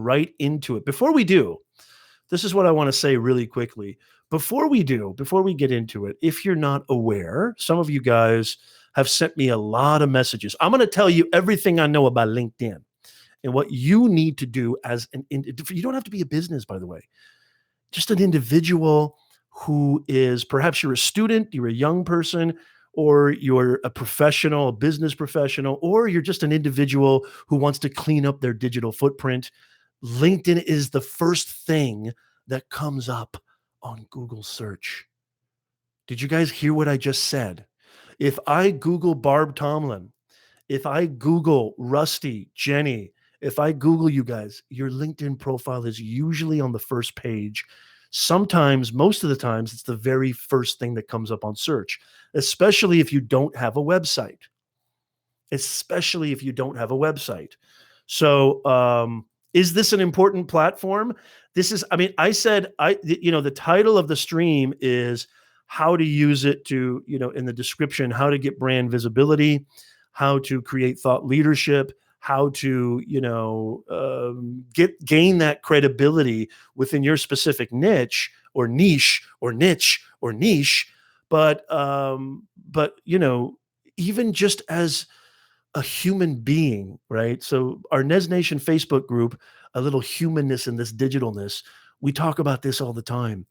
right into it. Before we do, this is what I want to say really quickly. Before we get into it, if you're not aware, some of you guys have sent me a lot of messages. I'm going to tell you everything I know about LinkedIn and what you need to do as you don't have to be a business, by the way, just an individual who is, perhaps you're a student, you're a young person, or you're a professional, a business professional, or you're just an individual who wants to clean up their digital footprint. LinkedIn is the first thing that comes up on Google search. Did you guys hear what I just said? If I Google Barb Tomlin, if I Google Rusty, Jenny, if I Google you guys, your LinkedIn profile is usually on the first page. Sometimes, most of the times, it's the very first thing that comes up on search, especially if you don't have a website. So, is this an important platform? This is, I mean, the title of the stream is how to use it to, in the description, how to get brand visibility, how to create thought leadership, how to, gain that credibility within your specific niche. But even just as a human being, right? So our Nez Nation Facebook group, a little humanness in this digitalness, we talk about this all the time.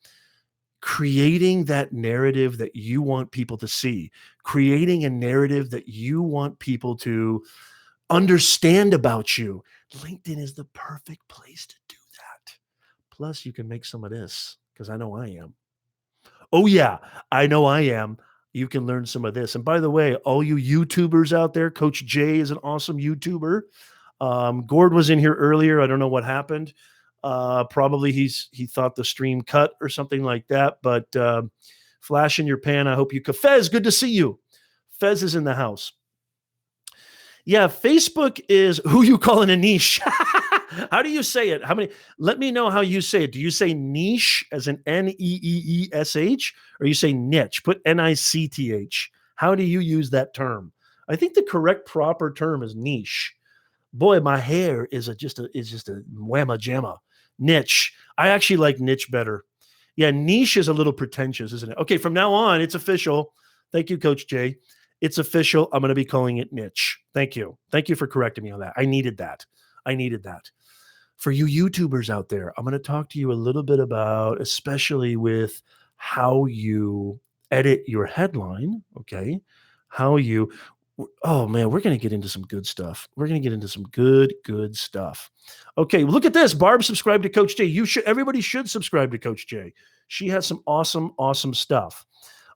Creating that narrative that you want people to see, creating a narrative that you want people to understand about you. LinkedIn is the perfect place to do that. Plus, you can make some of this, because I know I am. Oh, yeah, I know I am. You can learn some of this. And by the way, all you YouTubers out there, Coach Jay is an awesome YouTuber. Gord was in here earlier. I don't know what happened. Probably he thought the stream cut or something like that. But flash in your pan. I hope you could. Fez, good to see you. Fez is in the house. Yeah, Facebook is who you calling a niche. How do you say it? Let me know how you say it. Do you say niche as an Neeesh, or you say niche? Put Nicth. How do you use that term? I think the correct proper term is niche. Boy, my hair is just a whamma jamma. Niche. I actually like niche better. Yeah, niche is a little pretentious, isn't it? Okay, from now on, it's official. Thank you, Coach Jay. It's official. I'm going to be calling it niche. Thank you. Thank you for correcting me on that. I needed that. For you YouTubers out there, I'm going to talk to you a little bit about, especially with how you edit your headline, okay? Oh man, we're going to get into some good stuff. We're going to get into some good stuff. Okay, look at this. Barb subscribed to Coach Jay. Everybody should subscribe to Coach Jay. She has some awesome stuff.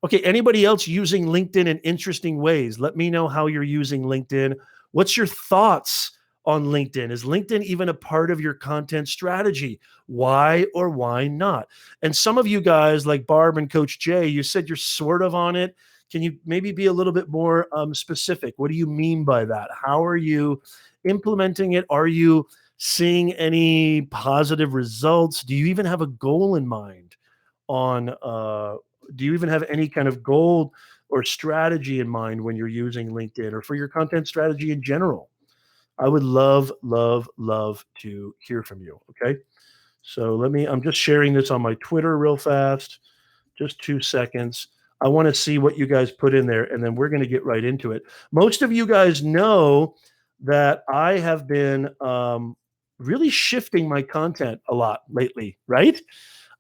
Okay, anybody else using LinkedIn in interesting ways? Let me know how you're using LinkedIn. What's your thoughts on LinkedIn? Is LinkedIn even a part of your content strategy? Why or why not? And some of you guys, like Barb and Coach Jay, you said you're sort of on it. Can you maybe be a little bit more specific? What do you mean by that? How are you implementing it? Are you seeing any positive results? Do you even have a goal in mind on do you even have any kind of goal or strategy in mind when you're using LinkedIn, or for your content strategy in general? I would love to hear from you. Okay. So I'm just sharing this on my Twitter real fast. Just 2 seconds. I want to see what you guys put in there, and then we're going to get right into it. Most of you guys know that I have been really shifting my content a lot lately, right?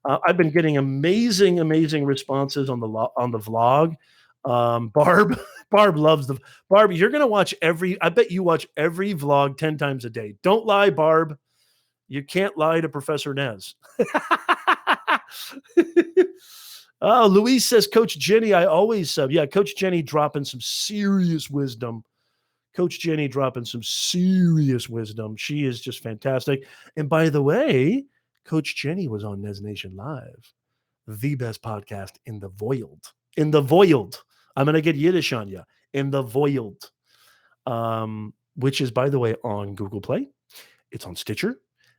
I've been getting amazing responses on the vlog. Barb loves Barb. You're gonna watch I bet you watch every vlog 10 times a day. Don't lie, Barb. You can't lie to Professor Nez. Oh, Luis says, Coach Jenny, I always sub. Yeah, Coach Jenny dropping some serious wisdom. She is just fantastic. And by the way, Coach Jenny was on Nez Nation Live, the best podcast in the Voiled. I'm going to get Yiddish on you. In the Voiled, which is, by the way, on Google Play. It's on Stitcher.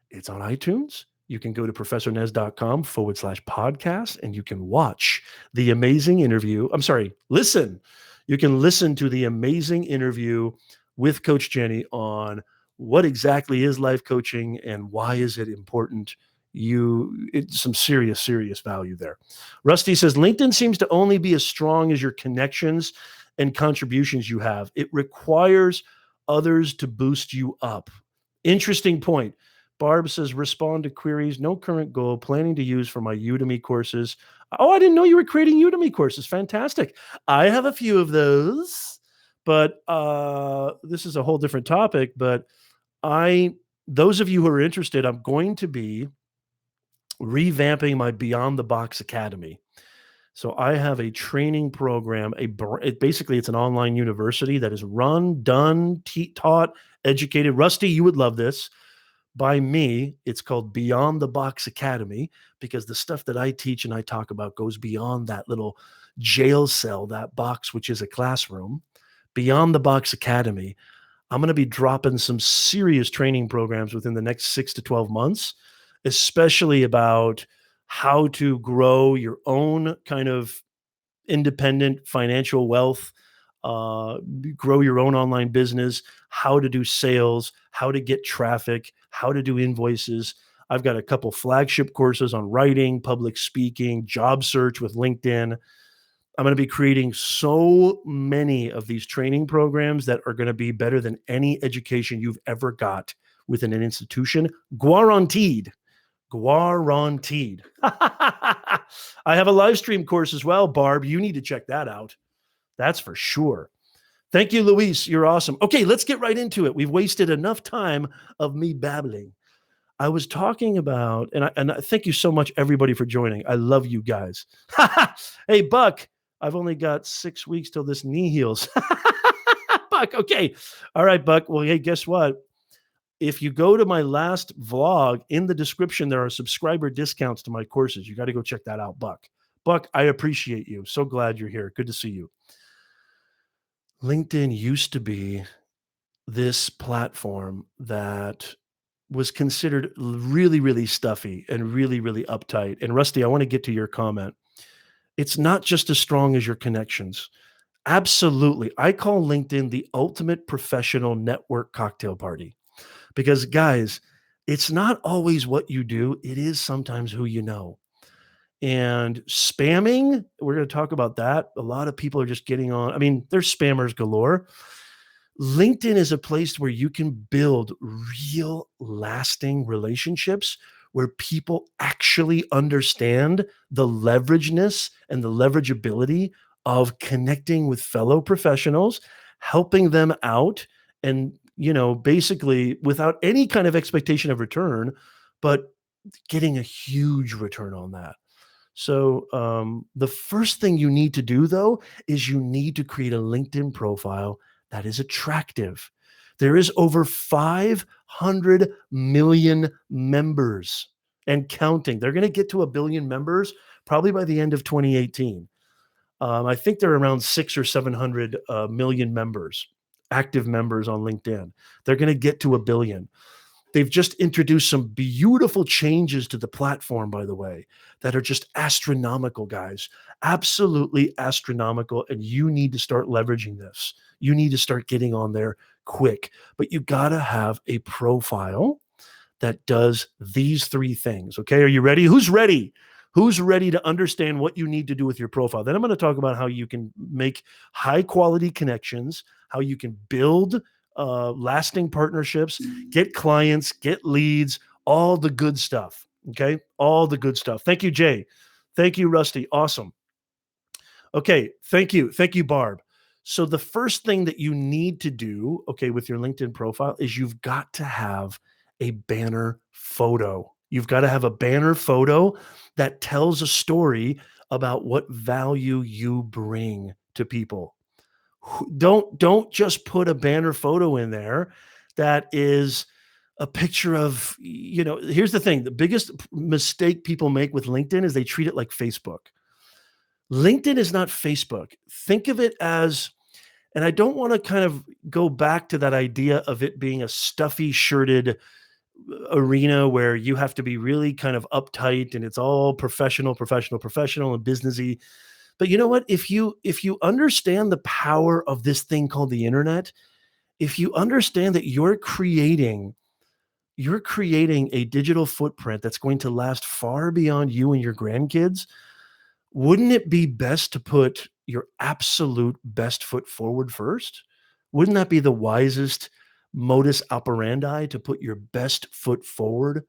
It's on iTunes. You can go to professornez.com/podcast, and you can watch the amazing interview. Listen. You can listen to the amazing interview with Coach Jenny on what exactly is life coaching and why is it important. It's some serious value there. Rusty says LinkedIn seems to only be as strong as your connections and contributions you have. It requires others to boost you up. Interesting point. Barb says respond to queries, no current goal, planning to use for my Udemy courses. Oh, I didn't know you were creating Udemy courses. Fantastic. I have a few of those, but this is a whole different topic. But those of you who are interested, I'm going to be revamping my Beyond the Box Academy. So I have a training program. Basically, it's an online university that is run, done, taught, educated. Rusty, you would love this. By me, it's called Beyond the Box Academy because the stuff that I teach and I talk about goes beyond that little jail cell, that box, which is a classroom. Beyond the Box Academy, I'm going to be dropping some serious training programs within the next 6 to 12 months, especially about how to grow your own kind of independent financial wealth, uh, grow your own online business, how to do sales, how to get traffic, how to do invoices. I've got a couple flagship courses on writing, public speaking, job search with LinkedIn. I'm going to be creating so many of these training programs that are going to be better than any education you've ever got within an institution. Guaranteed. Guaranteed. I have a live stream course as well, Barb. You need to check that out. That's for sure. Thank you, Luis. You're awesome. Okay, let's get right into it. We've wasted enough time of me babbling. I was talking about, and I thank you so much, everybody, for joining. I love you guys. Hey, Buck, I've only got 6 weeks till this knee heals. Buck, okay. All right, Buck. Well, hey, guess what? If you go to my last vlog, in the description, there are subscriber discounts to my courses. You got to go check that out, Buck. Buck, I appreciate you. So glad you're here. Good to see you. LinkedIn used to be this platform that was considered really stuffy and really uptight. And Rusty, I want to get to your comment. It's not just as strong as your connections. Absolutely. I call LinkedIn the ultimate professional network cocktail party because, guys, it's not always what you do, it is sometimes who you know. And spamming, we're going to talk about that. A lot of people are just getting on. I mean, there's spammers galore. LinkedIn is a place where you can build real lasting relationships where people actually understand the leverageness and the leverageability of connecting with fellow professionals, helping them out, and basically without any kind of expectation of return, but getting a huge return on that. So the first thing you need to do, though, is you need to create a LinkedIn profile that is attractive. There is over 500 million members and counting. They're going to get to 1 billion members probably by the end of 2018. I think there are around 600 or 700 million members, active members on LinkedIn. They're going to get to 1 billion. They've just introduced some beautiful changes to the platform, by the way, that are just astronomical, guys. Absolutely astronomical. And you need to start leveraging this. You need to start getting on there quick. But you got to have a profile that does these 3 things. Okay. Are you ready? Who's ready? Who's ready to understand what you need to do with your profile? Then I'm going to talk about how you can make high quality connections, how you can build lasting partnerships, get clients, get leads, all the good stuff. Okay. All the good stuff. Thank you, Jay. Thank you, Rusty. Awesome. Okay. Thank you. Thank you, Barb. So the first thing that you need to do, okay, with your LinkedIn profile is you've got to have a banner photo. You've got to have a banner photo that tells a story about what value you bring to people. Don't just put a banner photo in there that is a picture of, here's the thing. The biggest mistake people make with LinkedIn is they treat it like Facebook. LinkedIn is not Facebook. Think of it as, and I don't want to kind of go back to that idea of it being a stuffy shirted arena where you have to be really kind of uptight and it's all professional and businessy. But you know what? If you understand the power of this thing called the internet, If you understand that you're creating a digital footprint that's going to last far beyond you and your grandkids, wouldn't it be best to put your absolute best foot forward first? Wouldn't that be the wisest modus operandi to put your best foot forward?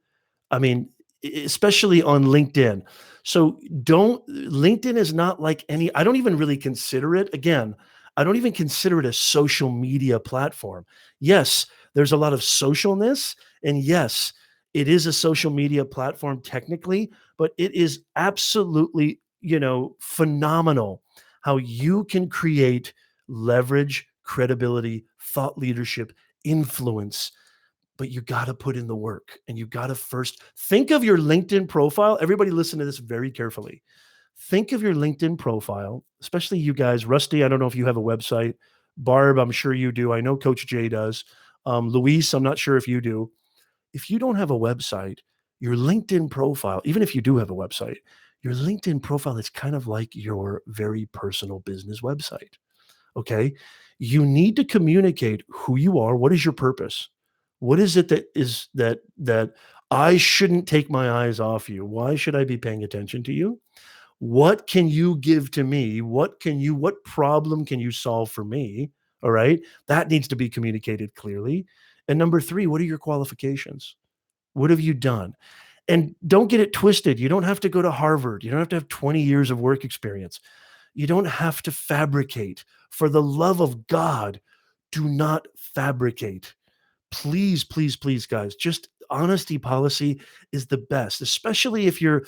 I mean, especially on LinkedIn. So don't LinkedIn is not like any I don't even really consider it again, I don't even consider it a social media platform. Yes, there's a lot of socialness, and yes, it is a social media platform technically, but it is absolutely, phenomenal how you can create leverage, credibility, thought leadership, influence, but you got to put in the work, and you got to first think of your LinkedIn profile. Everybody listen to this very carefully. Think of your LinkedIn profile, especially you guys. Rusty, I don't know if you have a website. Barb, I'm sure you do. I know Coach Jay does. Luis, I'm not sure if you do. If you don't have a website, your LinkedIn profile, even if you do have a website, your LinkedIn profile is kind of like your very personal business website. Okay. You need to communicate who you are. What is your purpose? What is it that I shouldn't take my eyes off you? Why should I be paying attention to you? What can you give to me? What problem can you solve for me? All right. That needs to be communicated clearly. And number three, what are your qualifications? What have you done? And don't get it twisted. You don't have to go to Harvard. You don't have to have 20 years of work experience. You don't have to fabricate. For the love of God, do not fabricate. Please, please, please, guys, just honesty policy is the best, especially if you're,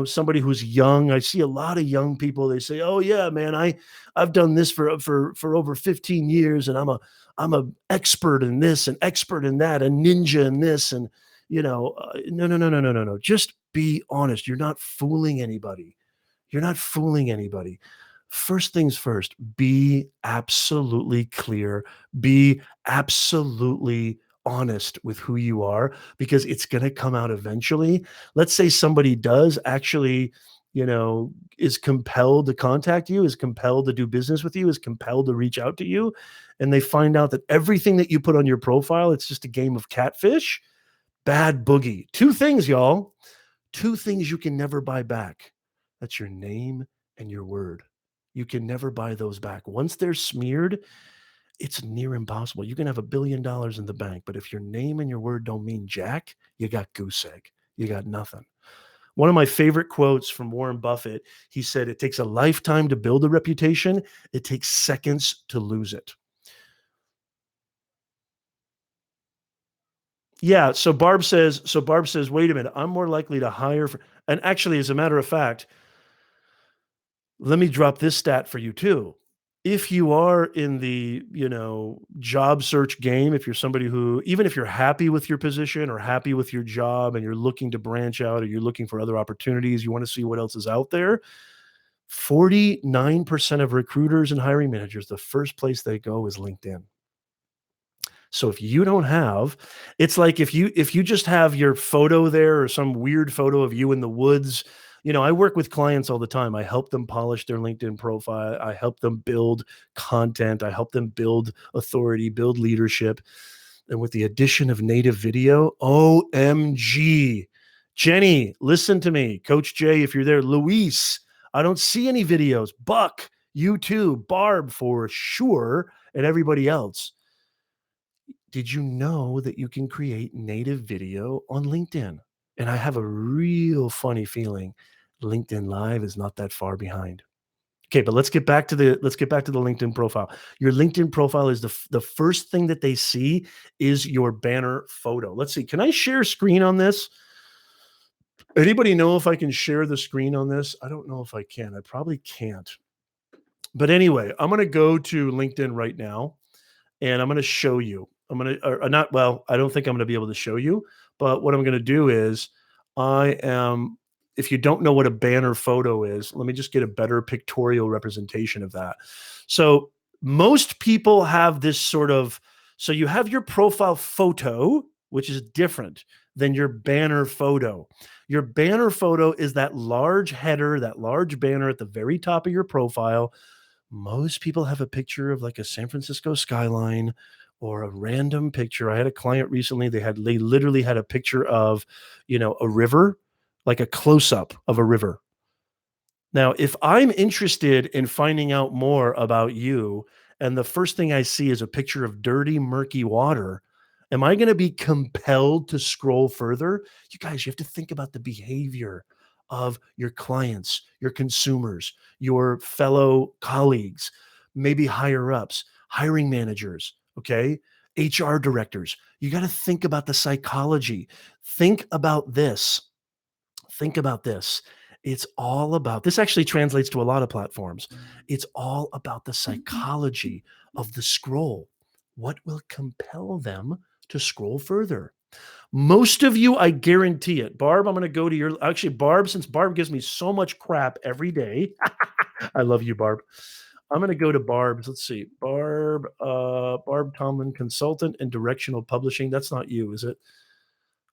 somebody who's young. I see a lot of young people. They say, "Oh yeah, man, I've done this for over 15 years, and I'm a expert in this and expert in that, and ninja in this." And no, no, no, no, no, no, no. Just be honest. You're not fooling anybody. You're not fooling anybody. First things first, be absolutely clear, be absolutely honest with who you are, because it's going to come out eventually. Let's say somebody does actually, is compelled to contact you, is compelled to do business with you, is compelled to reach out to you, and they find out that everything that you put on your profile, it's just a game of catfish. Bad boogie. Two things, y'all. Two things you can never buy back. That's your name and your word. You can never buy those back. Once they're smeared, it's near impossible. You can have $1 billion in the bank, but if your name and your word don't mean jack, you got goose egg. You got nothing. One of my favorite quotes from Warren Buffett, he said, "It takes a lifetime to build a reputation. It takes seconds to lose it." Yeah. So Barb says, wait a minute, I'm more likely to hire for, and actually, as a matter of fact, let me drop this stat for you too. If you are in the, job search game, if you're somebody who, even if you're happy with your position or happy with your job and you're looking to branch out or you're looking for other opportunities, you want to see what else is out there, 49% of recruiters and hiring managers, the first place they go is LinkedIn. So if you don't have, it's like if you just have your photo there or some weird photo of you in the woods. I work with clients all the time. I help them polish their LinkedIn profile. I help them build content. I help them build authority, build leadership. And with the addition of native video, OMG. Jenny, listen to me. Coach Jay, if you're there, Luis, I don't see any videos. Buck, you too. Barb, for sure, and everybody else. Did you know that you can create native video on LinkedIn? And I have a real funny feeling LinkedIn Live is not that far behind. Okay, but let's get back to the LinkedIn profile. Your LinkedIn profile is the first thing that they see is your banner photo. Let's see. Can I share screen on this? Anybody know if I can share the screen on this? I don't know if I can. I probably can't. But anyway, I'm going to go to LinkedIn right now and I'm going to show you. I'm going to, or not, well, I don't think I'm going to be able to show you, but what I'm going to do is if you don't know what a banner photo is, let me just get a better pictorial representation of that. So most people have this sort of, so you have your profile photo, which is different than your banner photo. Your banner photo is that large header, that large banner at the very top of your profile. Most people have a picture of like a San Francisco skyline or a random picture. I had a client recently, they literally had a picture of, a river, like a close up of a river. Now, if I'm interested in finding out more about you and the first thing I see is a picture of dirty, murky water, am I going to be compelled to scroll further? You guys, you have to think about the behavior of your clients, your consumers, your fellow colleagues, maybe higher ups, hiring managers, okay? HR directors. You got to think about the psychology. Think about this. Think about this. It's all about this actually translates to a lot of platforms. It's all about the psychology of the scroll. What will compel them to scroll further? Most of you, I guarantee it. Barb, I'm going to go to your actually Barb, since Barb gives me so much crap every day. I love you, Barb. I'm going to go to Barb's. Let's see. Barb Tomlin, consultant and directional publishing. That's not you, is it?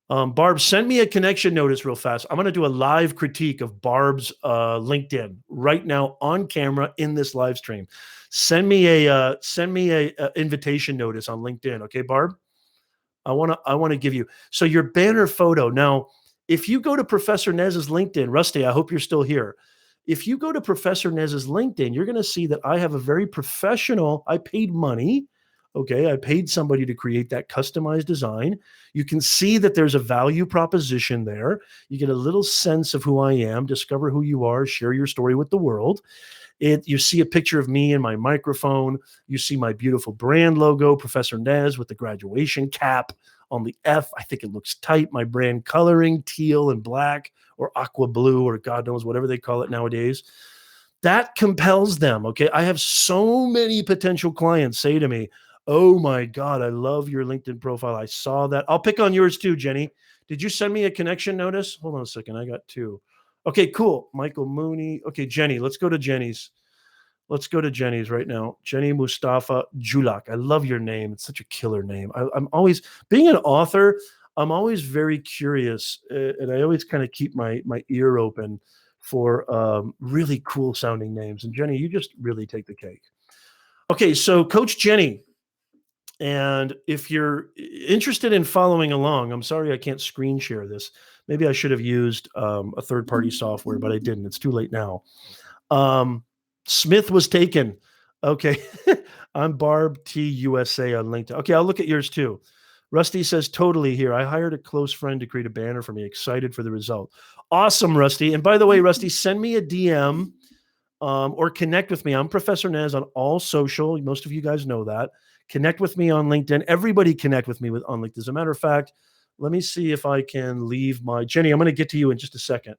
Barb, send me a connection notice real fast. I'm going to do a live critique of Barb's LinkedIn right now on camera in this live stream. Send me a invitation notice on LinkedIn, okay, Barb? I want to give you so your banner photo. Now, if you go to Professor Nez's LinkedIn, Rusty, I hope you're still here. If you go to Professor Nez's LinkedIn, you're going to see that I have a very professional. I paid money. Okay, I paid somebody to create that customized design. You can see that there's a value proposition there. You get a little sense of who I am, discover who you are, share your story with the world. You see a picture of me and my microphone. You see my beautiful brand logo, Professor Nez with the graduation cap on the F. I think it looks tight. My brand coloring, teal and black or aqua blue or God knows, whatever they call it nowadays. That compels them, okay? I have so many potential clients say to me, oh my God, I love your LinkedIn profile. I saw that. I'll pick on yours too, Jenny. Did you send me a connection notice? Hold on a second. I got two. Okay, cool. Michael Mooney. Okay, Jenny. Let's go to Jenny's. Let's go to Jenny's right now. Jenny Mustafa Julak. I love your name. It's such a killer name. I'm always, being an author, I'm always very curious, and I always kind of keep my ear open for really cool sounding names. And Jenny, you just really take the cake. Okay, so Coach Jenny, and if you're interested in following along, I'm sorry I can't screen share this. Maybe I should have used a third-party software, but I didn't. It's too late now. Smith was taken. Okay. I'm Barb T USA on LinkedIn. Okay, I'll look at yours too. Rusty says, totally here. I hired a close friend to create a banner for me. Excited for the result. Awesome, Rusty. And by the way, Rusty, send me a DM or connect with me. I'm Professor Nez on all social. Most of you guys know that. Connect with me on LinkedIn. Everybody connect with me on LinkedIn. As a matter of fact, let me see if I can leave my Jenny. I'm going to get to you in just a second.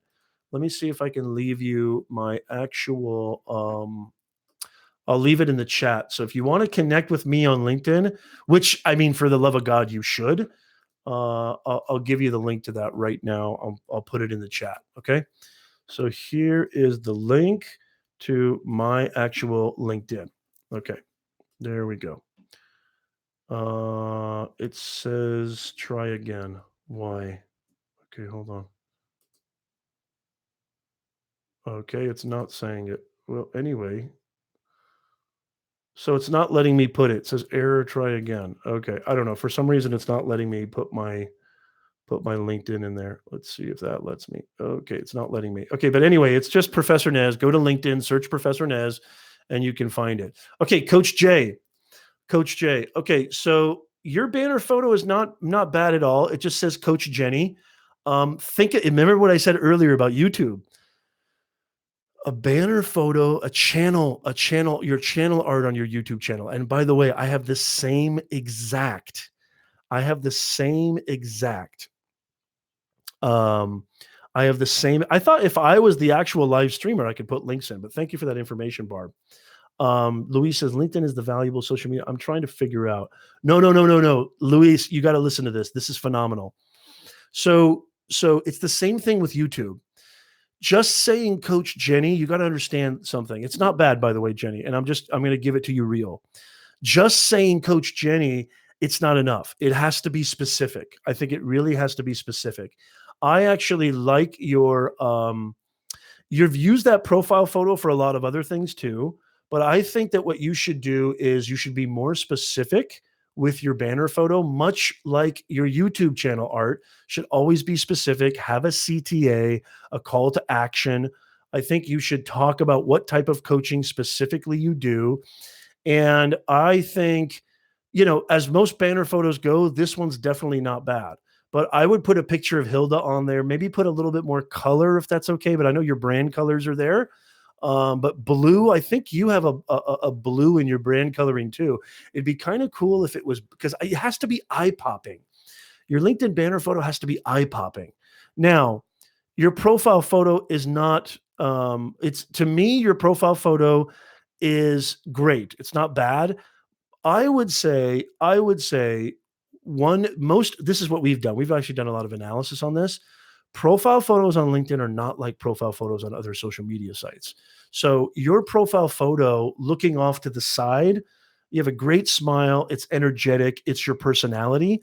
Let me see if I can leave you my actual I'll leave it in the chat. So if you want to connect with me on LinkedIn, which I mean, for the love of God, you should, I'll give you the link to that right now. I'll put it in the chat. Okay. So here is the link to my actual LinkedIn. Okay. There we go. It says try again. Why? Okay, hold on. Okay, it's not saying it. Well, anyway. So it's not letting me put it. It says error, try again. Okay, I don't know. For some reason, it's not letting me put my LinkedIn in there. Let's see if that lets me. Okay, it's not letting me. Okay, but anyway, it's just Professor Nez. Go to LinkedIn, search Professor Nez, and you can find it. Okay, Coach J. Coach J. Okay, so your banner photo is not bad at all. It just says Coach Jenny. Remember what I said earlier about YouTube. A banner photo, a channel, your channel art on your YouTube channel. And by the way, I have the same exact. I have the same. I thought if I was the actual live streamer, I could put links in, but thank you for that information, Barb. Luis says LinkedIn is the valuable social media. I'm trying to figure out. No. Luis, you got to listen to this. This is phenomenal. So it's the same thing with YouTube. Just saying Coach Jenny, you got to understand something. It's not bad, by the way, Jenny. And I'm going to give it to you real. Just saying Coach Jenny, it's not enough. It has to be specific. I think it really has to be specific. I actually like you've used that profile photo for a lot of other things too, But I think that what you should do is you should be more specific with your banner photo, much like your YouTube channel art should always be specific, have a CTA, a call to action. I think you should talk about what type of coaching specifically you do. And I think, as most banner photos go, this one's definitely not bad. But I would put a picture of Hilda on there, maybe put a little bit more color if that's okay. But I know your brand colors are there. But blue, I think you have a blue in your brand coloring too. It'd be kind of cool if it was, because it has to be eye popping. Your LinkedIn banner photo has to be eye popping. Now, your profile photo is not, it's to me, your profile photo is great. It's not bad. I would say this is what we've done. We've actually done a lot of analysis on this. Profile photos on LinkedIn are not like profile photos on other social media sites. So your profile photo looking off to the side, you have a great smile, it's energetic, it's your personality.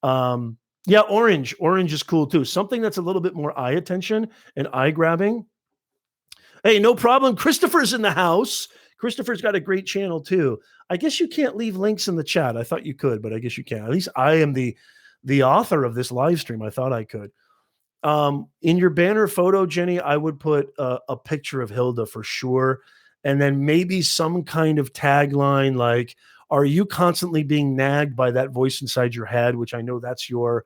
Yeah, orange. Orange is cool too. Something that's a little bit more eye attention and eye grabbing. Hey, no problem. Christopher's in the house. Christopher's got a great channel too. I guess you can't leave links in the chat. I thought you could, but I guess you can. At least I am the author of this live stream. I thought I could. In your banner photo, Jenny, I would put a picture of Hilda for sure. And then maybe some kind of tagline like, are you constantly being nagged by that voice inside your head? Which I know that's your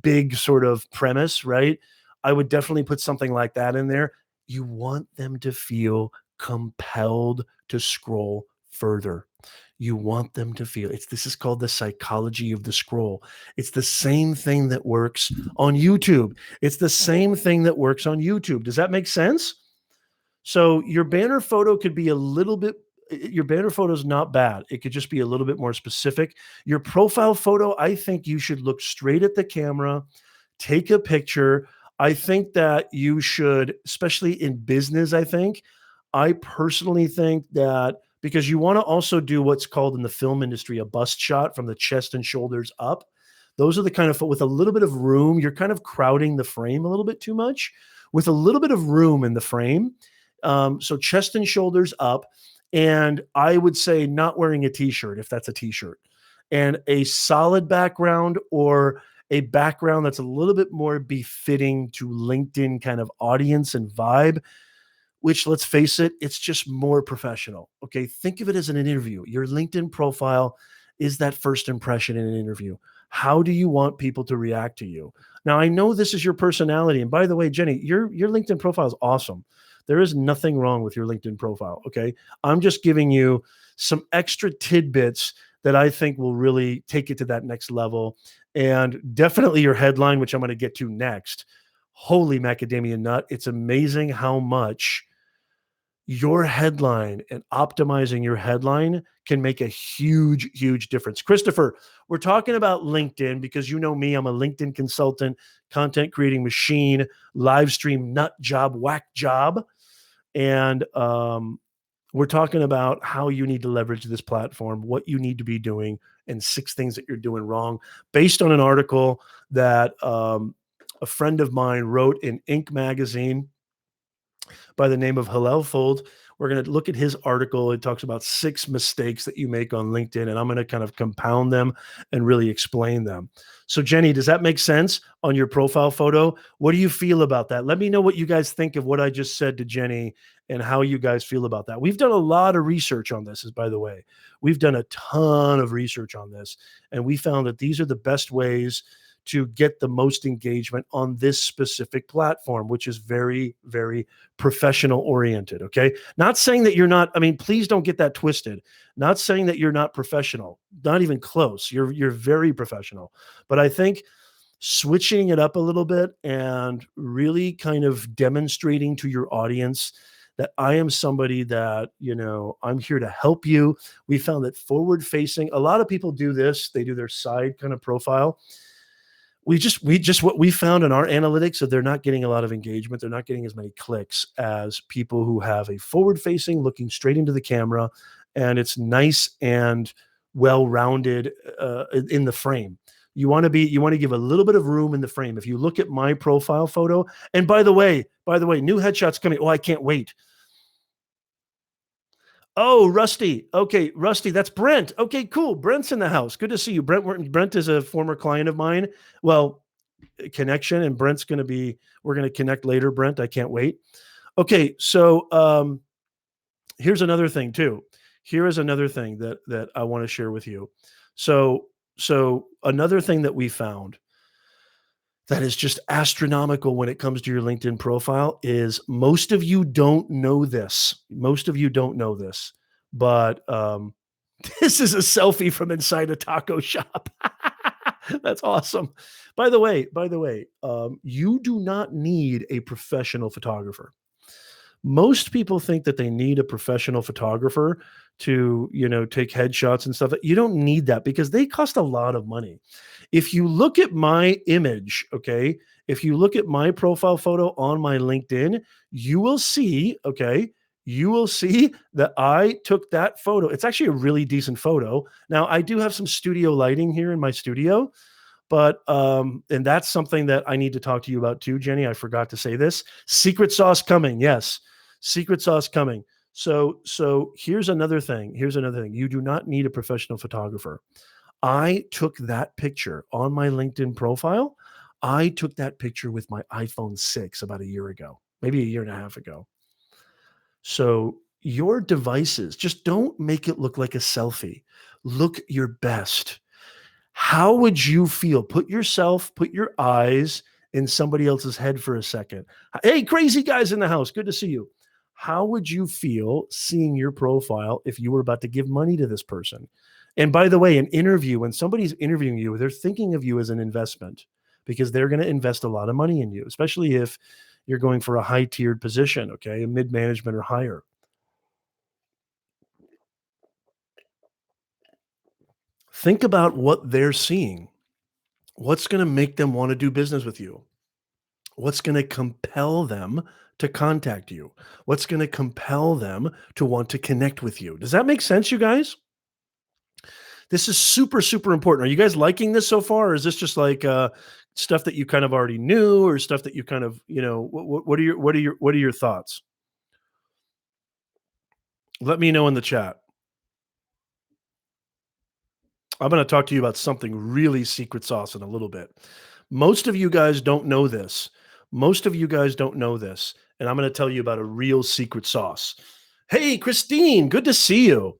big sort of premise, right? I would definitely put something like that in there. You want them to feel compelled to scroll further. You want them to feel this is called the psychology of the scroll. It's the same thing that works on YouTube. It's the same thing that works on YouTube. Does that make sense? So your banner photo could be a little bit, your banner photo is not bad. It could just be a little bit more specific. Your profile photo, I think you should look straight at the camera, take a picture. I think that you should, especially in business, I personally think that because you want to also do what's called in the film industry a bust shot from the chest and shoulders up. Those are the kind of, with a little bit of room, you're kind of crowding the frame a little bit too much. With a little bit of room in the frame, so chest and shoulders up, and I would say not wearing a t-shirt if that's a t-shirt, and a solid background or a background that's a little bit more befitting to LinkedIn kind of audience and vibe, which let's face it, it's just more professional. Okay. Think of it as an interview. Your LinkedIn profile is that first impression in an interview. How do you want people to react to you? Now, I know this is your personality. And by the way, Jenny, your LinkedIn profile is awesome. There is nothing wrong with your LinkedIn profile. Okay. I'm just giving you some extra tidbits that I think will really take it to that next level. And definitely your headline, which I'm going to get to next. Holy macadamia nut. It's amazing how much your headline and optimizing your headline can make a huge, huge difference. Christopher, we're talking about LinkedIn because you know me, I'm a LinkedIn consultant, content creating machine, live stream nut job, whack job. And we're talking about how you need to leverage this platform, what you need to be doing, and 6 things that you're doing wrong based on an article that a friend of mine wrote in Inc. magazine by the name of Hillel Fold. We're going to look at his article. It talks about 6 mistakes that you make on LinkedIn, and I'm going to kind of compound them and really explain them. So, Jenny, does that make sense on your profile photo? What do you feel about that? Let me know what you guys think of what I just said to Jenny and how you guys feel about that. We've done a lot of research on this, by the way. We've done a ton of research on this, and we found that these are the best ways to get the most engagement on this specific platform, which is very, very professional oriented. Okay. Not saying that you're not, I mean, please don't get that twisted. Not saying that you're not professional, not even close. You're very professional. But I think switching it up a little bit and really kind of demonstrating to your audience that I am somebody that, I'm here to help you. We found that forward facing, a lot of people do this, they do their side kind of profile. We just what we found in our analytics that they're not getting a lot of engagement. They're not getting as many clicks as people who have a forward facing, looking straight into the camera, and it's nice and well-rounded in the frame. You want to give a little bit of room in the frame. If you look at my profile photo, and by the way, new headshots coming. Oh, I can't wait. Oh, Rusty. Okay, Rusty, that's Brent. Okay, cool. Brent's in the house. Good to see you. Brent is a former client of mine. Well, connection, and Brent's going to be, we're going to connect later, Brent. I can't wait. Okay, so here's another thing too. Here is another thing that I want to share with you. So another thing that we found that is just astronomical when it comes to your LinkedIn profile is most of you don't know this. Most of you don't know this, but this is a selfie from inside a taco shop. That's awesome. By the way, you do not need a professional photographer. Most people think that they need a professional photographer to, take headshots and stuff. You don't need that because they cost a lot of money. If you look at my image, okay, if you look at my profile photo on my LinkedIn, you will see, okay, you will see that I took that photo. It's actually a really decent photo. Now, I do have some studio lighting here in my studio, but and that's something that I need to talk to you about too, Jenny. I forgot to say this. Secret sauce coming. Yes. Secret sauce coming. So here's another thing. Here's another thing. You do not need a professional photographer. I took that picture on my LinkedIn profile. I took that picture with my iPhone 6 about a year ago, maybe a year and a half ago. So your devices, just don't make it look like a selfie. Look your best. How would you feel? Put your eyes in somebody else's head for a second. Hey, crazy guys in the house. Good to see you. How would you feel seeing your profile if you were about to give money to this person? And by the way, an interview, when somebody's interviewing you, they're thinking of you as an investment because they're going to invest a lot of money in you, especially if you're going for a high tiered position, okay, a mid management or higher. Think about what they're seeing. What's going to make them want to do business with you? What's going to compel them to contact you? What's going to compel them to want to connect with you? Does that make sense, you guys? This is super, super important. Are you guys liking this so far? Or is this just like stuff that you kind of already knew, or stuff that you kind of, what are your thoughts? Let me know in the chat. I'm going to talk to you about something really secret sauce in a little bit. Most of you guys don't know this. Most of you guys don't know this. And I'm going to tell you about a real secret sauce. Hey, Christine, good to see you.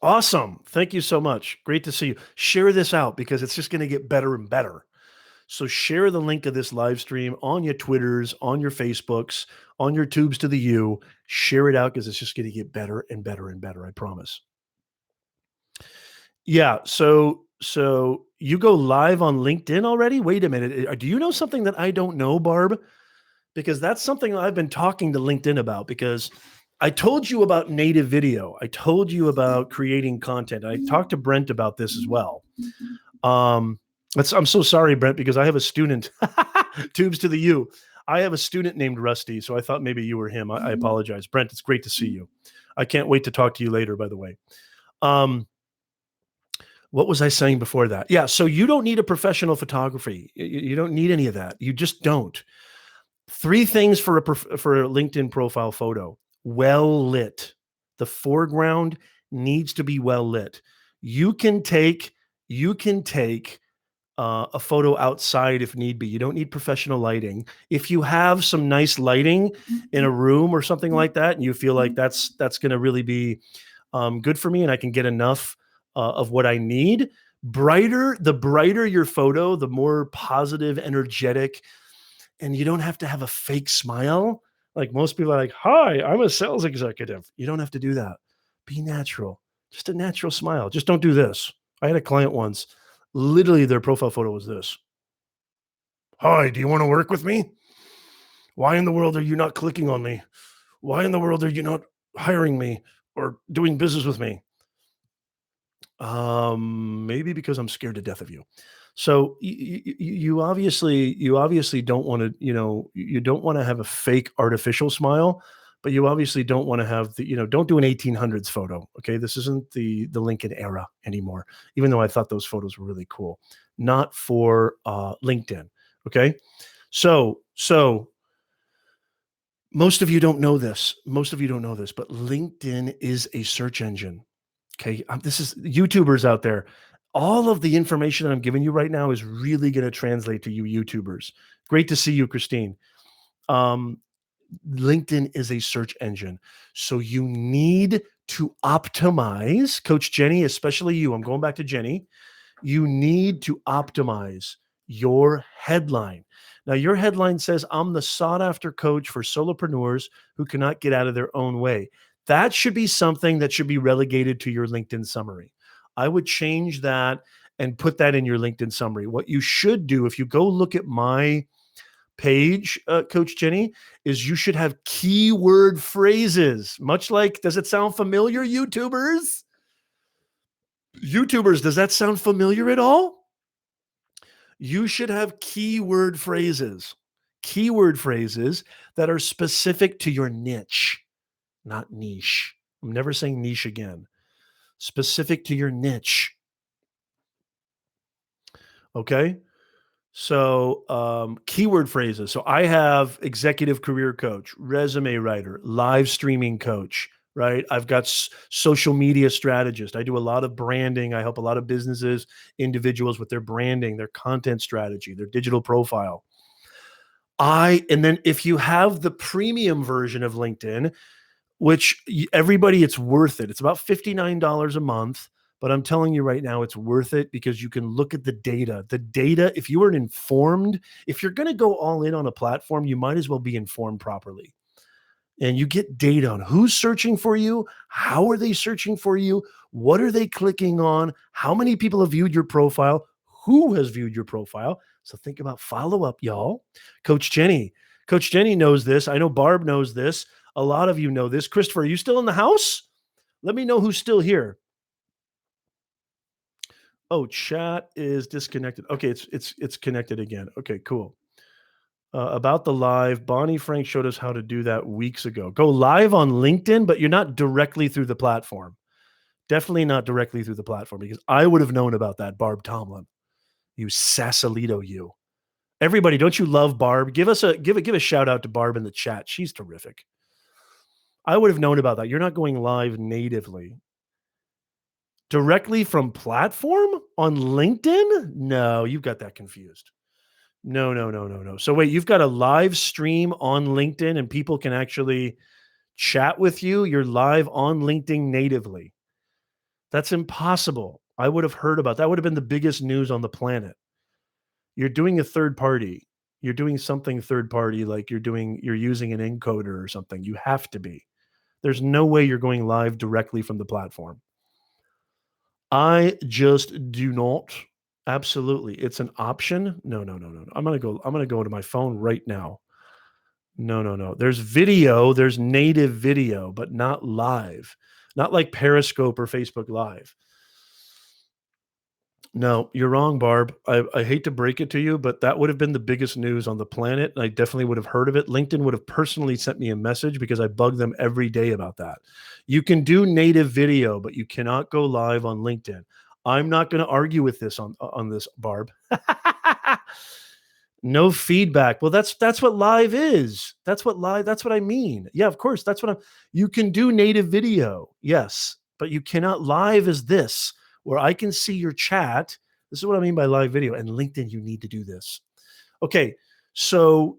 Awesome. Thank you so much. Great to see you. Share this out because it's just going to get better and better. So share the link of this live stream on your Twitters, on your Facebooks, on your tubes to the U. Share it out because it's just going to get better and better and better. I promise. Yeah. So you go live on LinkedIn already? Wait a minute. Do you know something that I don't know, Barb? Because that's something I've been talking to LinkedIn about because I told you about native video. I told you about creating content. I talked to Brent about this as well. I'm so sorry, Brent, because I have a student, tubes to the U. I have a student named Rusty, so I thought maybe you were him. I apologize. Brent, it's great to see you. I can't wait to talk to you later, by the way. What was I saying before that? Yeah, so you don't need a professional photography. You don't need any of that. You just don't. 3 things for a LinkedIn profile photo. Well lit. The foreground needs to be well lit. You can take a photo outside if need be. You don't need professional lighting. If you have some nice lighting in a room or something like that, and you feel like that's going to really be good for me, and I can get enough of what I need. The brighter your photo, the more positive, energetic, and you don't have to have a fake smile. Like most people are like, "Hi, I'm a sales executive." You don't have to do that. Be natural. Just a natural smile. Just don't do this. I had a client once. Literally, their profile photo was this. "Hi, do you want to work with me? Why in the world are you not clicking on me? Why in the world are you not hiring me or doing business with me?" Maybe because I'm scared to death of you. So you obviously don't want to, you don't want to have a fake artificial smile, but you obviously don't want to have don't do an 1800s photo. Okay. This isn't the Lincoln era anymore, even though I thought those photos were really cool. Not for LinkedIn. Okay. So Most of you don't know this. Most of you don't know this, but LinkedIn is a search engine. Okay. This is YouTubers out there. All of the information that I'm giving you right now is really going to translate to you YouTubers. Great to see you, Christine. Um, LinkedIn is a search engine. So you need to optimize, Coach Jenny, especially you. I'm going back to Jenny. You need to optimize your headline. Now, your headline says, I'm the sought after coach for solopreneurs who cannot get out of their own way. That should be something that should be relegated to your LinkedIn summary. I would change that and put that in your LinkedIn summary. What you should do, if you go look at my page, Coach Jenny, is you should have keyword phrases, much like, does it sound familiar, YouTubers? YouTubers, does that sound familiar at all? You should have keyword phrases that are specific to your niche, not niche. I'm never saying niche again. Specific to your niche. Okay. So, keyword phrases. So I have executive career coach, resume writer, live streaming coach, right? I've got social media strategist. I do a lot of branding. I help a lot of businesses, individuals with their branding, their content strategy, their digital profile. And then if you have the premium version of LinkedIn, which everybody, it's worth it. It's about $59 a month, but I'm telling you right now, it's worth it because you can look at the data. The data, if you are informed, if you're going to go all in on a platform, you might as well be informed properly. And you get data on who's searching for you, how are they searching for you, what are they clicking on, how many people have viewed your profile, who has viewed your profile. So think about follow up, y'all. Coach Jenny knows this. I know Barb knows this. A lot of you know this. Christopher, are you still in the house? Let me know who's still here. Oh, chat is disconnected. Okay, it's connected again. Okay, cool. About the live, Bonnie Frank showed us how to do that weeks ago. Go live on LinkedIn, but you're not directly through the platform. Definitely not directly through the platform because I would have known about that, Barb Tomlin. You Sausalito, you. Everybody, don't you love Barb? Give a shout out to Barb in the chat. She's terrific. I would have known about that. You're not going live natively. Directly from platform on LinkedIn? No, you've got that confused. No. So wait, you've got a live stream on LinkedIn and people can actually chat with you. You're live on LinkedIn natively. That's impossible. I would have heard about that. Would have been the biggest news on the planet. You're doing a third party. You're doing something third party, like you're using an encoder or something. You have to be. There's no way you're going live directly from the platform. I just do not. Absolutely. It's an option. No. I'm going to go to my phone right now. No. There's video, there's native video, but not live. Not like Periscope or Facebook Live. No, you're wrong, Barb. I hate to break it to you, but that would have been the biggest news on the planet. And I definitely would have heard of it. LinkedIn would have personally sent me a message because I bug them every day about that. You can do native video, but you cannot go live on LinkedIn. I'm not going to argue with this on this, Barb. No feedback. Well, that's what live is. That's what I mean. Yeah, of course. You can do native video. Yes, but you cannot live as this where I can see your chat. This is what I mean by live video. And LinkedIn, you need to do this. Okay. So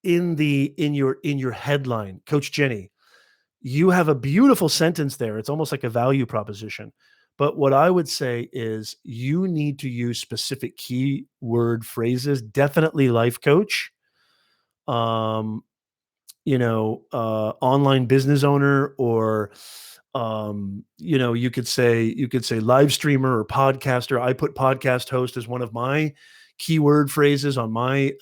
in your headline, Coach Jenny, you have a beautiful sentence there. It's almost like a value proposition. But what I would say is you need to use specific keyword phrases, definitely life coach, um, online business owner, or you could say live streamer or podcaster. I put podcast host as one of my keyword phrases on my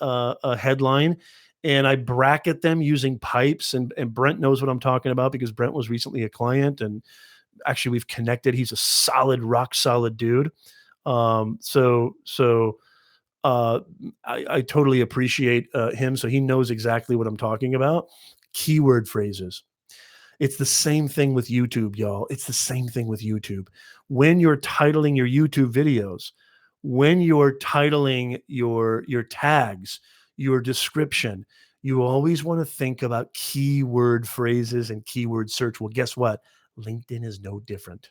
headline, and I bracket them using pipes. And Brent knows what I'm talking about because Brent was recently a client, and actually we've connected. He's a rock solid dude. So I totally appreciate him. So he knows exactly what I'm talking about. Keyword phrases. It's the same thing with YouTube, y'all. It's the same thing with YouTube. When you're titling your YouTube videos, when you're titling your tags, your description, You always want to think about keyword phrases and keyword search. Well, guess what? LinkedIn is no different.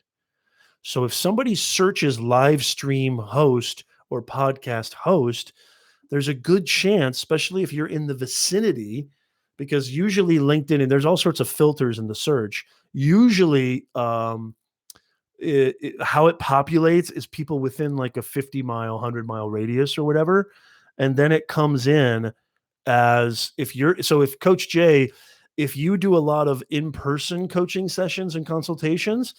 So if somebody searches live stream host or podcast host, there's a good chance, especially if you're in the vicinity, because usually LinkedIn, and there's all sorts of filters in the search. Usually, how it populates is people within like a 50-mile, 100-mile radius or whatever. And then it comes in as if Coach Jay, if you do a lot of in-person coaching sessions and consultations,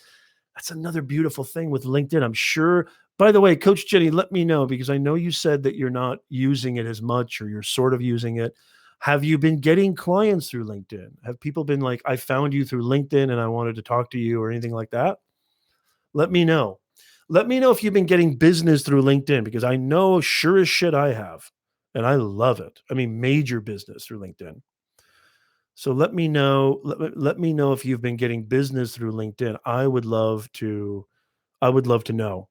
that's another beautiful thing with LinkedIn. I'm sure. By the way, Coach Jenny, let me know because I know you said that you're not using it as much or you're sort of using it. Have you been getting clients through LinkedIn? Have people been like, I found you through LinkedIn and I wanted to talk to you or anything like that? Let me know. Let me know if you've been getting business through LinkedIn because I know sure as shit I have. And I love it. I mean, major business through LinkedIn. So let me know. Let me know if you've been getting business through LinkedIn. I would love to know.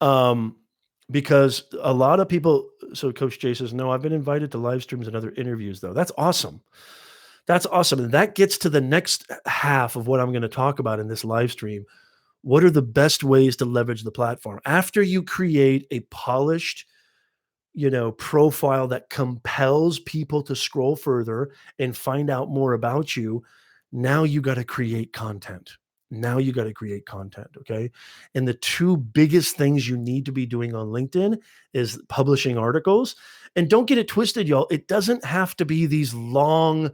Um, because a lot of people, so Coach Jay says, no, I've been invited to live streams and other interviews, though. That's awesome. That's awesome. And that gets to the next half of what I'm going to talk about in this live stream. What are the best ways to leverage the platform? After you create a polished, profile that compels people to scroll further and find out more about you, now you got to create content. Now you got to create content, okay? And the two biggest things you need to be doing on LinkedIn is publishing articles. And don't get it twisted, y'all. It doesn't have to be these long,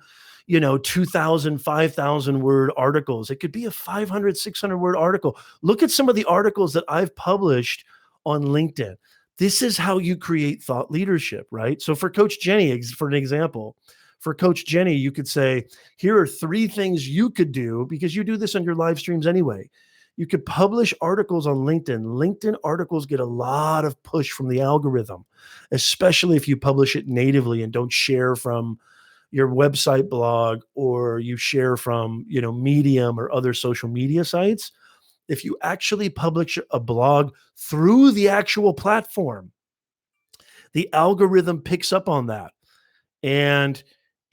2,000, 5,000 word articles. It could be a 500, 600 word article. Look at some of the articles that I've published on LinkedIn. This is how you create thought leadership, right? So for Coach Jenny, for an example, for Coach Jenny, you could say, here are 3 things you could do because you do this on your live streams anyway. You could publish articles on LinkedIn. LinkedIn articles get a lot of push from the algorithm, especially if you publish it natively and don't share from your website blog or you share from, Medium or other social media sites. If you actually publish a blog through the actual platform, the algorithm picks up on that and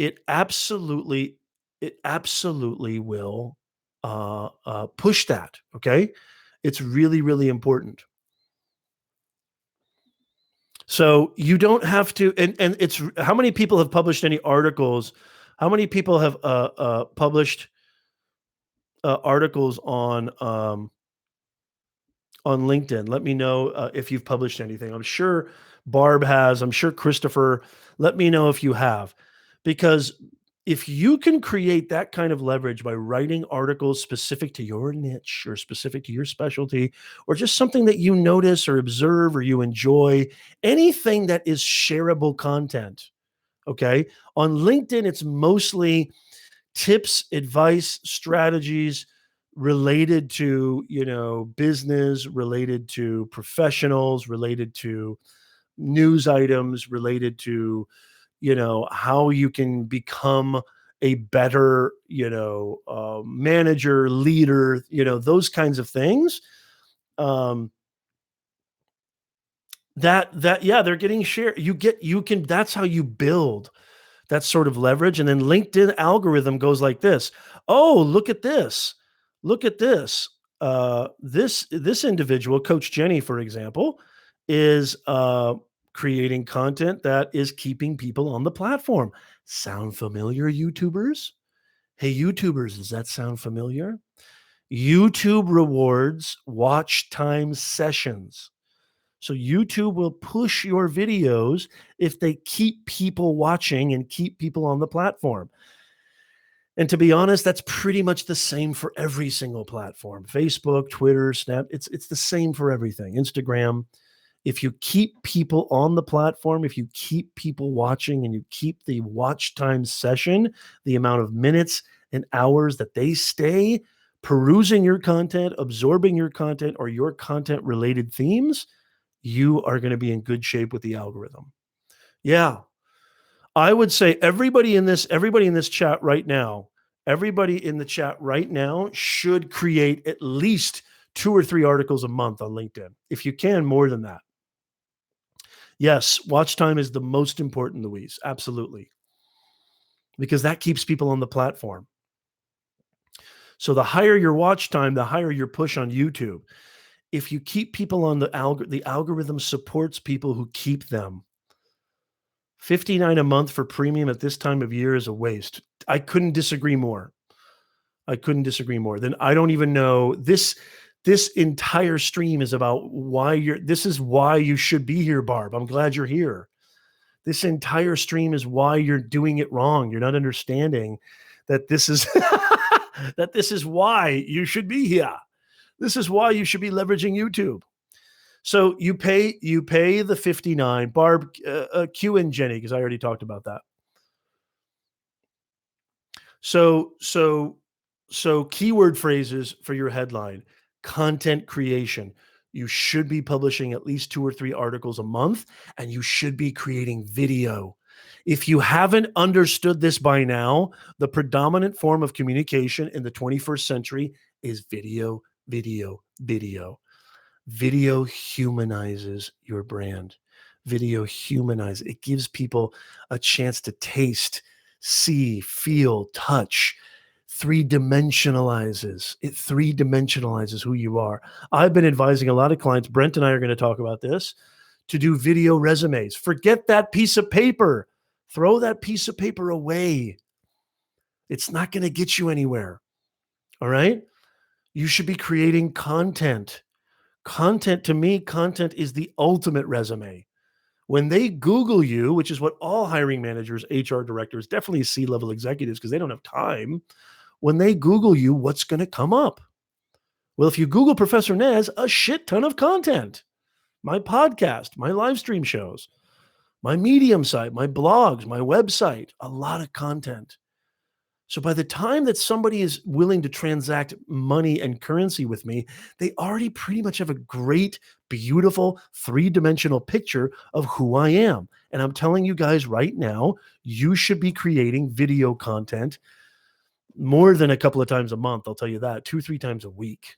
it absolutely will push that. Okay, it's really, really important. So you don't have to, and it's how many people have published any articles? How many people have published articles on LinkedIn? Let me know if you've published anything. I'm sure Barb has. I'm sure Christopher. Let me know if you have, because if you can create that kind of leverage by writing articles specific to your niche or specific to your specialty, or just something that you notice or observe or you enjoy, anything that is shareable content. Okay. On LinkedIn, it's mostly tips, advice, strategies related to, business, related to professionals, related to news items, related to, how you can become a better, manager, leader, those kinds of things. Um, yeah, they're getting shared. You can, that's how you build that sort of leverage. And then LinkedIn algorithm goes like this. Oh, look at this. Look at this. This individual, Coach Jenny, for example, is creating content that is keeping people on the platform. Sound familiar, YouTubers? Hey, YouTubers, does that sound familiar? YouTube rewards watch time sessions. So YouTube will push your videos if they keep people watching and keep people on the platform. And to be honest, that's pretty much the same for every single platform. Facebook, Twitter, Snap, it's the same for everything. Instagram. If you keep people on the platform, if you keep people watching and you keep the watch time session, the amount of minutes and hours that they stay perusing your content, absorbing your content or your content related themes, you are going to be in good shape with the algorithm. Yeah. I would say everybody in this chat right now, Everybody in the chat right now should create at least 2 or 3 articles a month on LinkedIn. If you can, more than that. Yes, watch time is the most important, Louise. Absolutely. Because that keeps people on the platform. So the higher your watch time, the higher your push on YouTube. If you keep people on the algorithm supports people who keep them. $59 a month for premium at this time of year is a waste. I couldn't disagree more. I couldn't disagree more. Then I don't even know this entire stream is about this is why you should be here, Barb. I'm glad you're here. This entire stream is why you're doing it wrong. You're not understanding that this is that this is why you should be here. This is why you should be leveraging YouTube. So you pay the 59. Barb, Q and Jenny, because I already talked about that. So keyword phrases for your headline: content creation. You should be publishing at least 2 or 3 articles a month, and you should be creating video. If you haven't understood this by now, the predominant form of communication in the 21st century is video, video, video. Video humanizes your brand. Video humanizes. It gives people a chance to taste, see, feel, touch. It three-dimensionalizes who you are. I've been advising a lot of clients, Brent and I are going to talk about this, to do video resumes. Forget that piece of paper. Throw that piece of paper away. It's not going to get you anywhere. All right? You should be creating content. Content, to me, content is the ultimate resume. When they Google you, which is what all hiring managers, HR directors, definitely C-level executives, because they don't have time. When they Google you, what's going to come up? Well, if you Google Professor Nez, a shit ton of content. My podcast, my live stream shows, my Medium site, my blogs, my website, a lot of content. So by the time that somebody is willing to transact money and currency with me, they already pretty much have a great, beautiful, three-dimensional picture of who I am. And I'm telling you guys right now, you should be creating video content more than a couple of times a month. I'll tell you that, 2-3 times a week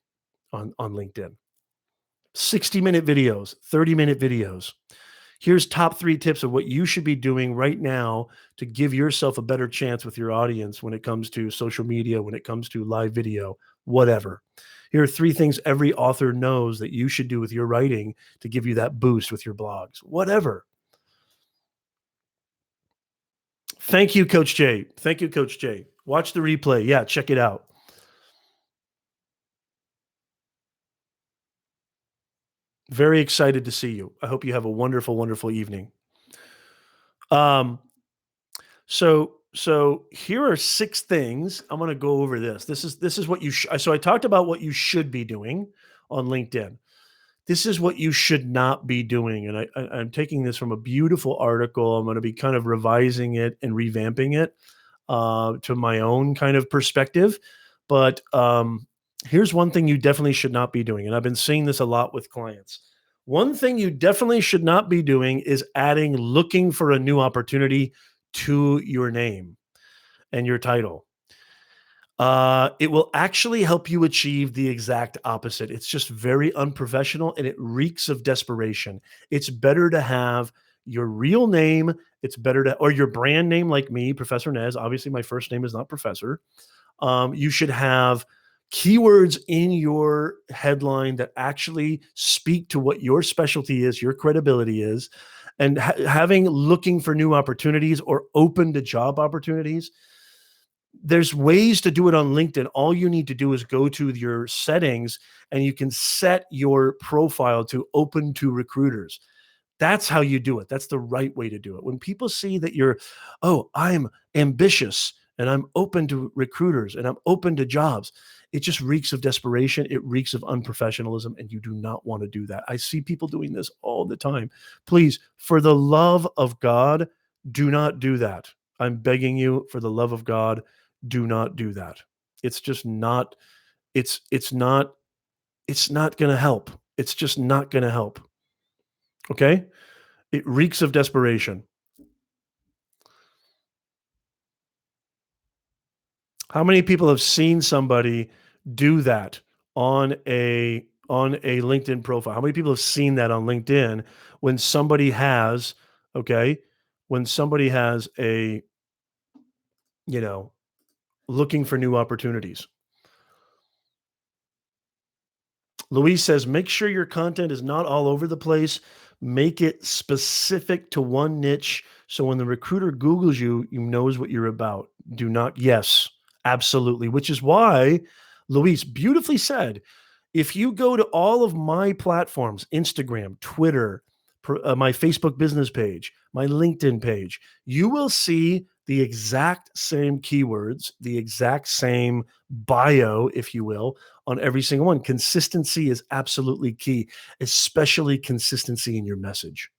on LinkedIn. 60-minute videos, 30-minute videos. Here's top 3 tips of what you should be doing right now to give yourself a better chance with your audience when it comes to social media, when it comes to live video, whatever. Here are 3 things every author knows that you should do with your writing to give you that boost with your blogs, whatever. Thank you, Coach Jay. Thank you, Coach Jay. Watch the replay. Yeah, check it out. Very excited to see you. I hope you have a wonderful, wonderful evening. So here are 6 things. I'm going to go over this. This is what you so I talked about what you should be doing on LinkedIn. This is what you should not be doing. And I'm taking this from a beautiful article. I'm going to be kind of revising it and revamping it to my own kind of perspective. But here's one thing you definitely should not be doing. And I've been seeing this a lot with clients. One thing you definitely should not be doing is adding looking for a new opportunity to your name and your title. It will actually help you achieve the exact opposite. It's just very unprofessional and it reeks of desperation. It's better to have your real name. It's better to, or your brand name like me, Professor Nez. Obviously, my first name is not Professor. You should have keywords in your headline that actually speak to what your specialty is, your credibility is, and having looking for new opportunities or open to job opportunities. There's ways to do it on LinkedIn. All you need to do is go to your settings and you can set your profile to open to recruiters. That's how you do it. That's the right way to do it. When people see that you're, oh, I'm ambitious and I'm open to recruiters and I'm open to jobs, it just reeks of desperation. It reeks of unprofessionalism, and you do not want to do that. I see people doing this all the time. Please, for the love of God, do not do that. I'm begging you, for the love of God, do not do that. It's just not, it's not going to help. It's just not going to help. Okay? It reeks of desperation. How many people have seen somebody do that on a LinkedIn profile? How many people have seen that on LinkedIn when somebody has, okay, when somebody has a, you know, looking for new opportunities? Louise says, make sure your content is not all over the place. Make it specific to one niche. So when the recruiter Googles you, you knows what you're about. Do not, yes, absolutely. Which is why Louise beautifully said, if you go to all of my platforms, Instagram, Twitter, my Facebook business page, my LinkedIn page, you will see the exact same keywords, the exact same bio, if you will, on every single one. Consistency is absolutely key, especially consistency in your message.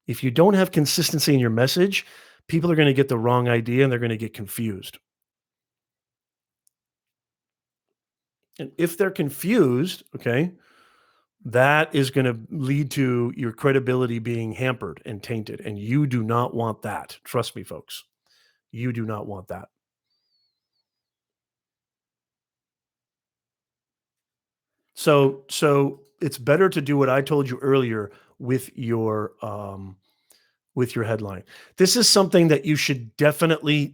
If you don't have consistency in your message, people are going to get the wrong idea and they're going to get confused. And if they're confused, okay, that is going to lead to your credibility being hampered and tainted. And you do not want that. Trust me, folks. You do not want that. So it's better to do what I told you earlier with your headline. This is something that you should definitely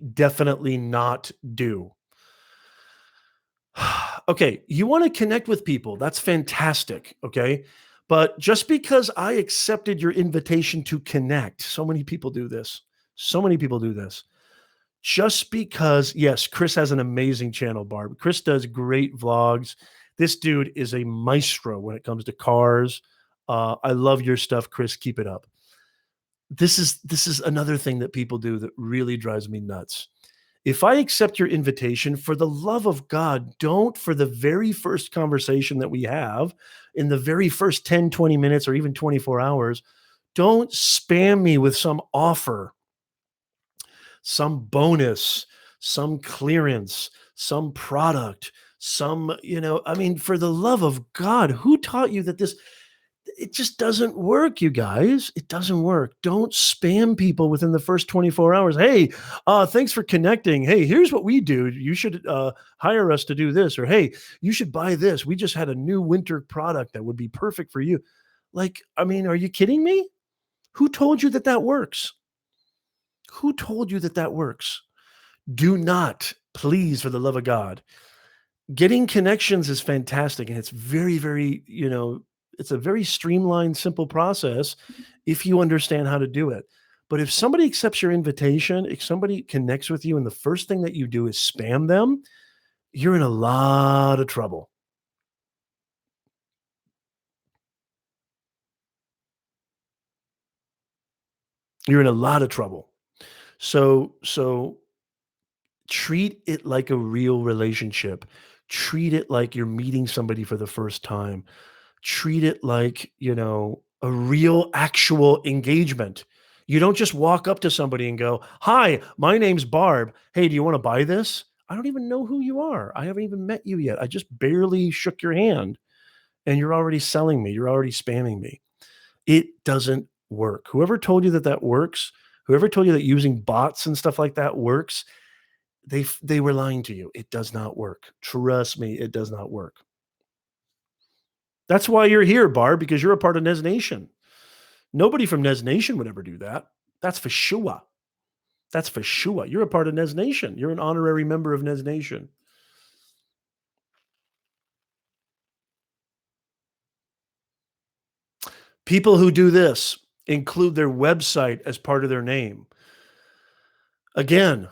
not do. Okay, you want to connect with people. That's fantastic. Okay. But just because I accepted your invitation to connect, so many people do this. So many people do this. Just because, yes, Chris has an amazing channel, Barb. Chris does great vlogs. This dude is a maestro when it comes to cars. I love your stuff, Chris. Keep it up. This is another thing that people do that really drives me nuts. If I accept your invitation, for the love of God, don't for the very first conversation that we have in the very first 10, 20 minutes, or even 24 hours, don't spam me with some offer, some bonus, some clearance, some product, some, I mean, for the love of God, who taught you that this? It just doesn't work, you guys. It doesn't work. Don't spam people within the first 24 hours. Hey, thanks for connecting. Hey, here's what we do. You should hire us to do this. Or, hey, you should buy this. We just had a new winter product that would be perfect for you. Like, I mean, are you kidding me? Who told you that that works? Who told you that that works? Do not, please, for the love of God. Getting connections is fantastic, and it's very, it's a very streamlined, simple process if you understand how to do it. But if somebody accepts your invitation, if somebody connects with you and the first thing that you do is spam them, you're in a lot of trouble. You're in a lot of trouble. So treat it like a real relationship. Treat it like you're meeting somebody for the first time. Treat it like, a real actual engagement. You don't just walk up to somebody and go, "Hi, my name's Barb. Hey, do you want to buy this?" I don't even know who you are. I haven't even met you yet. I just barely shook your hand and you're already selling me. You're already spamming me. It doesn't work. Whoever told you that that works, whoever told you that using bots and stuff like that works, they were lying to you. It does not work. Trust me, it does not work. That's why you're here, Barb, because you're a part of Nez Nation. Nobody from Nez Nation would ever do that. That's for sure. That's for sure. You're a part of Nez Nation. You're an honorary member of Nez Nation. People who do this include their website as part of their name. Again,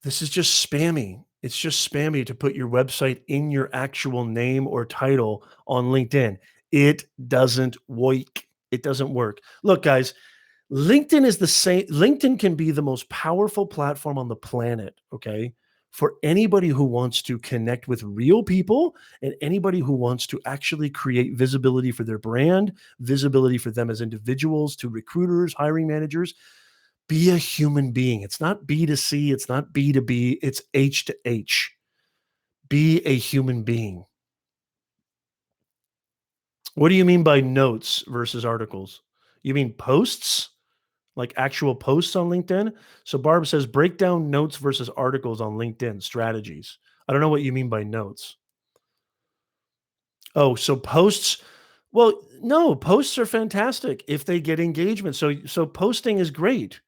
this is just spammy. It's just spammy to put your website in your actual name or title on LinkedIn. It doesn't work. It doesn't work. Look, guys, LinkedIn is the same. LinkedIn can be the most powerful platform on the planet, okay? For anybody who wants to connect with real people and anybody who wants to actually create visibility for their brand, visibility for them as individuals, to recruiters, hiring managers. Be a human being. It's not B to C, it's not B to B, it's H to H. Be a human being. What do you mean by notes versus articles? You mean posts? like actual posts on LinkedIn. So Barb says, break down notes versus articles on LinkedIn strategies. I don't know what you mean by notes. Oh, so posts. Well, no, posts are fantastic if they get engagement. So posting is great.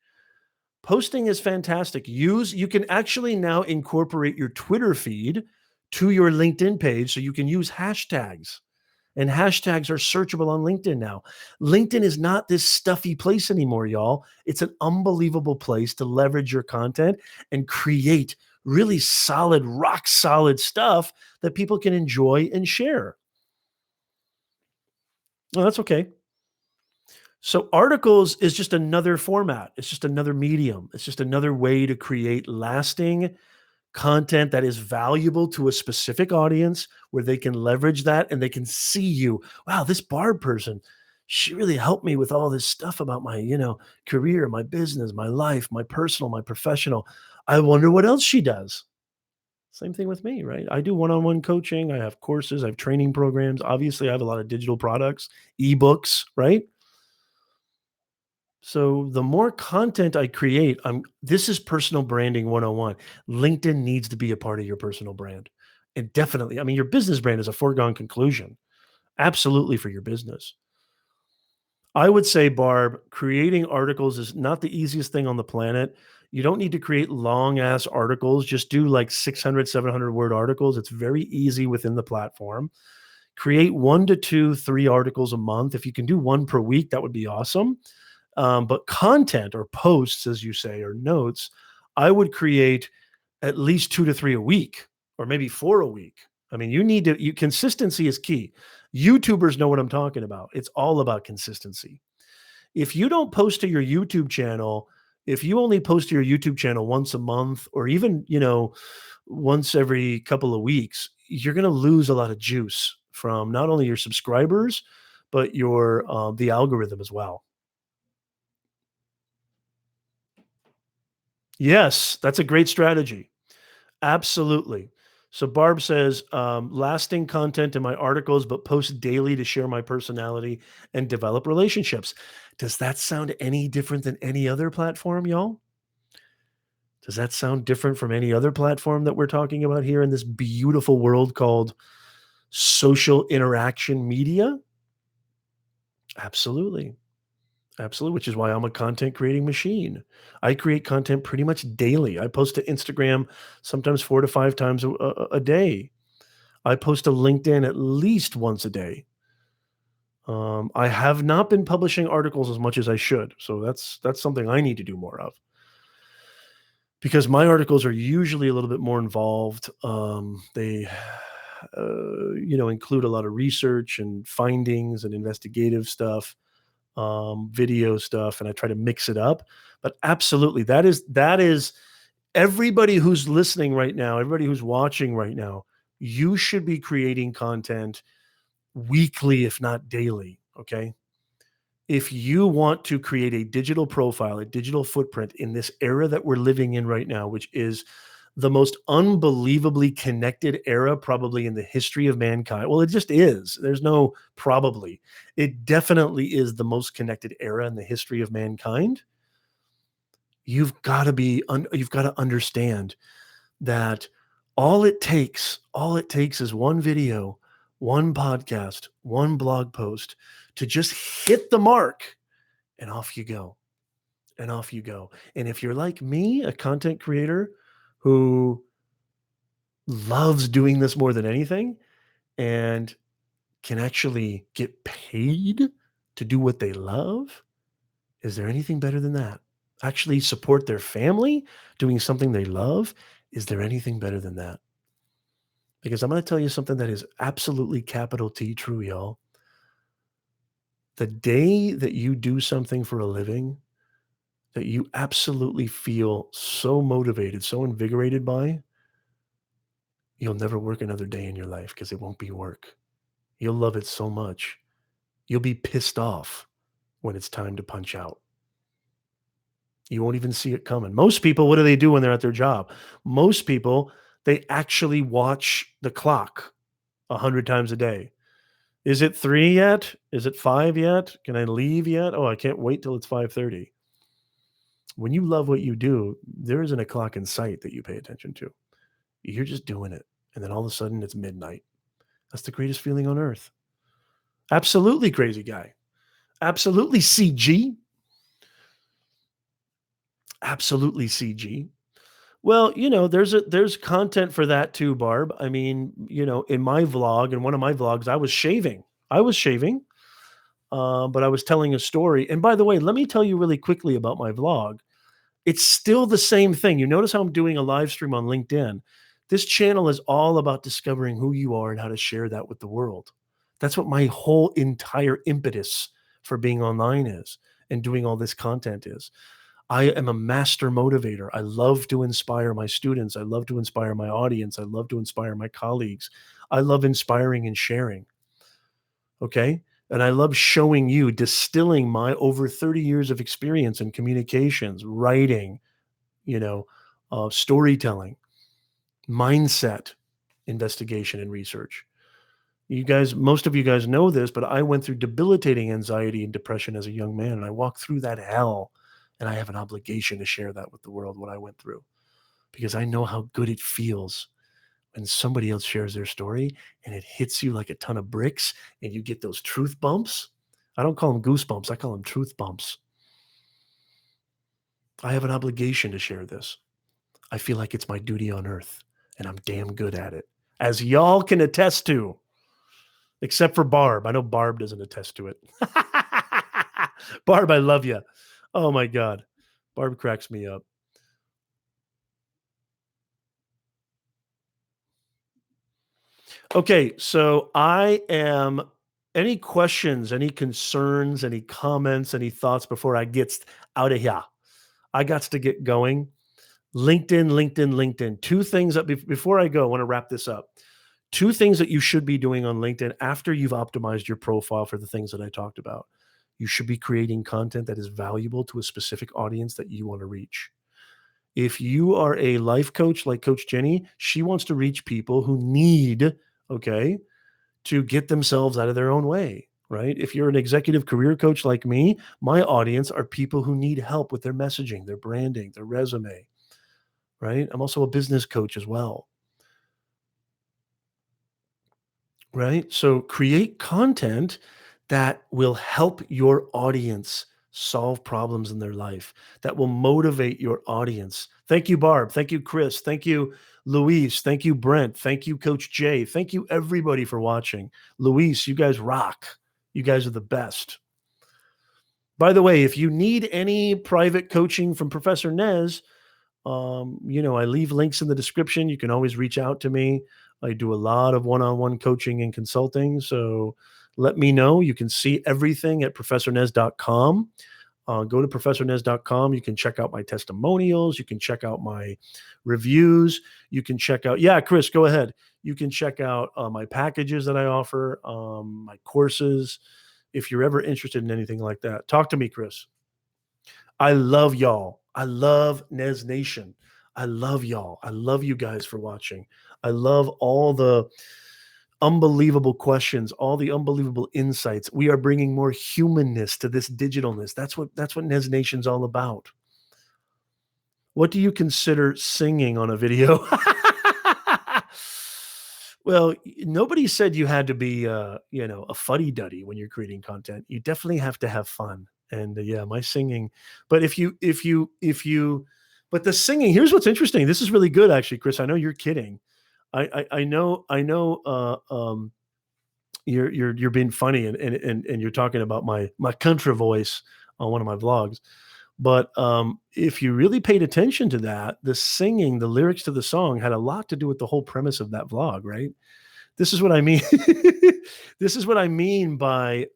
Posting is fantastic. You can actually now incorporate your Twitter feed to your LinkedIn page so you can use hashtags. And hashtags are searchable on LinkedIn now. LinkedIn is not this stuffy place anymore, y'all. It's an unbelievable place to leverage your content and create really solid, rock solid stuff that people can enjoy and share. Well, that's okay. So articles is just another format. It's just another medium. It's just another way to create lasting content that is valuable to a specific audience where they can leverage that and they can see you. Wow, this Barb person, she really helped me with all this stuff about my, career, my business, my life, my personal, my professional. I wonder what else she does. Same thing with me, right? I do one-on-one coaching. I have courses, I have training programs. Obviously, I have a lot of digital products, ebooks, right? So the more content I create, this is personal branding 101. LinkedIn needs to be a part of your personal brand. And definitely, I mean, your business brand is a foregone conclusion. Absolutely for your business. I would say, Barb, creating articles is not the easiest thing on the planet. You don't need to create long ass articles. Just do like 600, 700 word articles. It's very easy within the platform. Create 1 to 2, 3 articles a month. If you can do one per week, that would be awesome. But content or posts, as you say, or notes, I would create at least 2 to 3 a week, or maybe 4 a week. I mean, consistency is key. YouTubers know what I'm talking about. It's all about consistency. If you don't post to your YouTube channel, if you only post to your YouTube channel once a month, or even, once every couple of weeks, you're going to lose a lot of juice from not only your subscribers, but your the algorithm as well. Yes, that's a great strategy. Absolutely. So Barb says, lasting content in my articles, but post daily to share my personality and develop relationships. Does that sound any different than any other platform, y'all? Does that sound different from any other platform that we're talking about here in this beautiful world called social interaction media? Absolutely. Absolutely, which is why I'm a content creating machine. I create content pretty much daily. I post to Instagram sometimes 4 to 5 times a day. I post to LinkedIn at least once a day. I have not been publishing articles as much as I should, so that's something I need to do more of, because my articles are usually a little bit more involved. They, include a lot of research and findings and investigative stuff, video stuff, and I try to mix it up. But absolutely, that is everybody who's listening right now, everybody who's watching right now, you should be creating content weekly, if not daily. Okay. If you want to create a digital profile, a digital footprint in this era that we're living in right now, which is the most unbelievably connected era probably in the history of mankind. Well, it just is. There's no probably. It definitely is the most connected era in the history of mankind. You've got to understand that all it takes is one video, one podcast, one blog post to just hit the mark, and off you go. And off you go. And if you're like me, a content creator who loves doing this more than anything and can actually get paid to do what they love, is there anything better than that? Actually support their family doing something they love. Is there anything better than that? Because I'm going to tell you something that is absolutely capital T true, y'all. The day that you do something for a living that you absolutely feel so motivated, so invigorated by, you'll never work another day in your life because it won't be work. You'll love it so much. You'll be pissed off when it's time to punch out. You won't even see it coming. Most people, what do they do when they're at their job? Most people, they actually watch the clock 100 times a day. Is it 3 yet? Is it 5 yet? Can I leave yet? Oh, I can't wait till it's 5:30. When you love what you do, there isn't a clock in sight that you pay attention to. You're just doing it. And then all of a sudden it's midnight. That's the greatest feeling on earth. Absolutely, crazy guy. Absolutely, CG. Absolutely, CG. Well, there's content for that too, Barb. I mean, in my vlog, in one of my vlogs, I was shaving. I was shaving, but I was telling a story. And by the way, let me tell you really quickly about my vlog. It's still the same thing. You notice how I'm doing a live stream on LinkedIn. This channel is all about discovering who you are and how to share that with the world. That's what my whole entire impetus for being online is and doing all this content is. I am a master motivator. I love to inspire my students. I love to inspire my audience. I love to inspire my colleagues. I love inspiring and sharing. Okay. And I love showing you, distilling my over 30 years of experience in communications, writing, you know, storytelling, mindset, investigation, and research. You guys, most of you guys know this, but I went through debilitating anxiety and depression as a young man, and I walked through that hell. And I have an obligation to share that with the world, what I went through, because I know how good it feels when somebody else shares their story and it hits you like a ton of bricks and you get those truth bumps. I don't call them goosebumps. I call them truth bumps. I have an obligation to share this. I feel like it's my duty on earth and I'm damn good at it, as y'all can attest to, except for Barb. I know Barb doesn't attest to it. Barb, I love you. Oh my God. Barb cracks me up. Okay, so any questions, any concerns, any comments, any thoughts before I get out of here? I got to get going. LinkedIn, LinkedIn, LinkedIn. Two things that before I go, I want to wrap this up. Two things that you should be doing on LinkedIn after you've optimized your profile for the things that I talked about. You should be creating content that is valuable to a specific audience that you want to reach. If you are a life coach like Coach Jenny, she wants to reach people who need, okay, to get themselves out of their own way, right? If you're an executive career coach like me, my audience are people who need help with their messaging, their branding, their resume, right? I'm also a business coach as well, right? So create content that will help your audience solve problems in their life, that will motivate your audience. Thank you, Barb. Thank you, Chris. Thank you, Luis. Thank you, Brent. Thank you, Coach Jay. Thank you, everybody, for watching. Luis, you guys rock. You guys are the best. By the way, if you need any private coaching from Professor Nez, I leave links in the description. You can always reach out to me. I do a lot of one-on-one coaching and consulting. So let me know. You can see everything at professornez.com. Go to professornez.com. You can check out my testimonials. You can check out my reviews. You can check out, yeah, Chris, go ahead. You can check out my packages that I offer, my courses. If you're ever interested in anything like that, talk to me, Chris. I love y'all. I love Nez Nation. I love y'all. I love you guys for watching. I love all the unbelievable questions, all the unbelievable insights. We are bringing more humanness to this digitalness. That's what Nez Nation's all about. What do you consider singing on a video? Well, nobody said you had to be, a fuddy-duddy when you're creating content. You definitely have to have fun. And yeah, my singing. But but the singing. Here's what's interesting. This is really good, actually, Chris. I know you're kidding. I know. You're being funny and you're talking about my country voice on one of my vlogs. But if you really paid attention to that, the singing, the lyrics to the song had a lot to do with the whole premise of that vlog, right? This is what I mean. This is what I mean by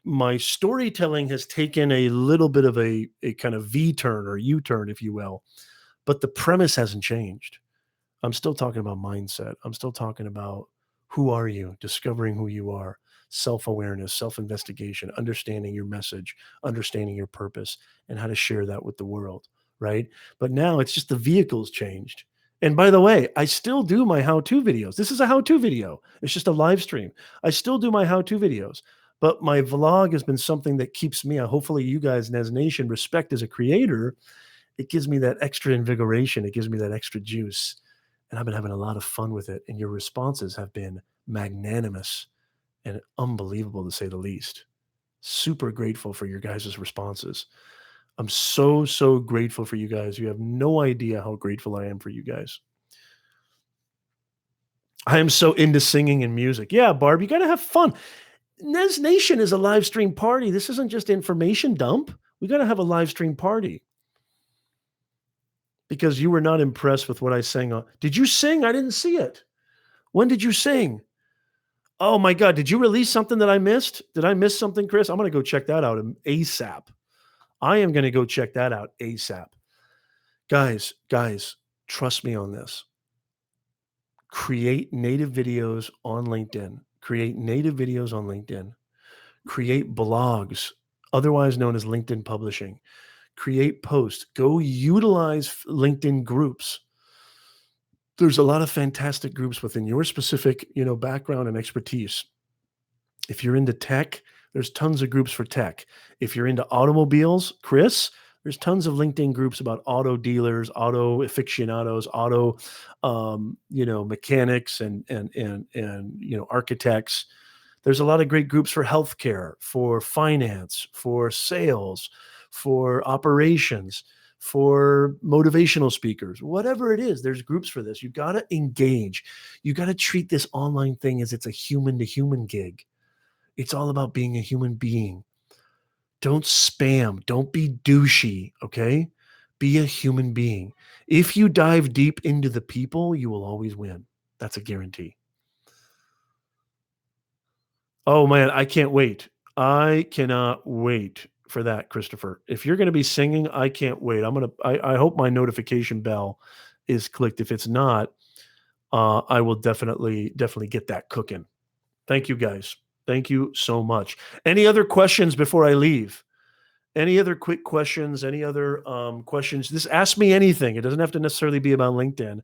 my storytelling has taken a little bit of a kind of V turn or U turn, if you will, but the premise hasn't changed. I'm still talking about mindset. I'm still talking about who are you, discovering who you are, self-awareness, self-investigation, understanding your message, understanding your purpose, and how to share that with the world, right? But now it's just the vehicle's changed. And by the way, I still do my how-to videos. This is a how-to video. It's just a live stream. I still do my how-to videos, but my vlog has been something that keeps me, hopefully you guys, Nez Nation, respect as a creator. It gives me that extra invigoration. It gives me that extra juice. And I've been having a lot of fun with it. And your responses have been magnanimous and unbelievable, to say the least. Super grateful for your guys' responses. I'm so, so grateful for you guys. You have no idea how grateful I am for you guys. I am so into singing and music. Yeah, Barb, you got to have fun. Nez Nation is a live stream party. This isn't just information dump. We got to have a live stream party. Because you were not impressed with what I sang. Did you sing? I didn't see it. When did you sing? Oh my God. Did you release something that I missed? Did I miss something, Chris? I'm going to go check that out ASAP. I am going to go check that out ASAP. Guys, trust me on this. Create native videos on LinkedIn. Create native videos on LinkedIn. Create blogs, otherwise known as LinkedIn publishing. Create posts. Go utilize LinkedIn groups. There's a lot of fantastic groups within your specific, background and expertise. If you're into tech, there's tons of groups for tech. If you're into automobiles, Chris, there's tons of LinkedIn groups about auto dealers, auto aficionados, auto, mechanics and architects. There's a lot of great groups for healthcare, for finance, for sales, for operations, for motivational speakers, whatever it is, there's groups for this. You got to engage. You got to treat this online thing as it's a human to human gig. It's all about being a human being. Don't spam. Don't be douchey. Okay. Be a human being. If you dive deep into the people, you will always win. That's a guarantee. Oh man, I can't wait. I cannot wait for that, Christopher. If you're going to be singing, I can't wait. I hope my notification bell is clicked. If it's not, I will definitely get that cooking. Thank you guys. Thank you so much. Any other questions before I leave? Any other quick questions? Any other questions? Just ask me anything. It doesn't have to necessarily be about LinkedIn.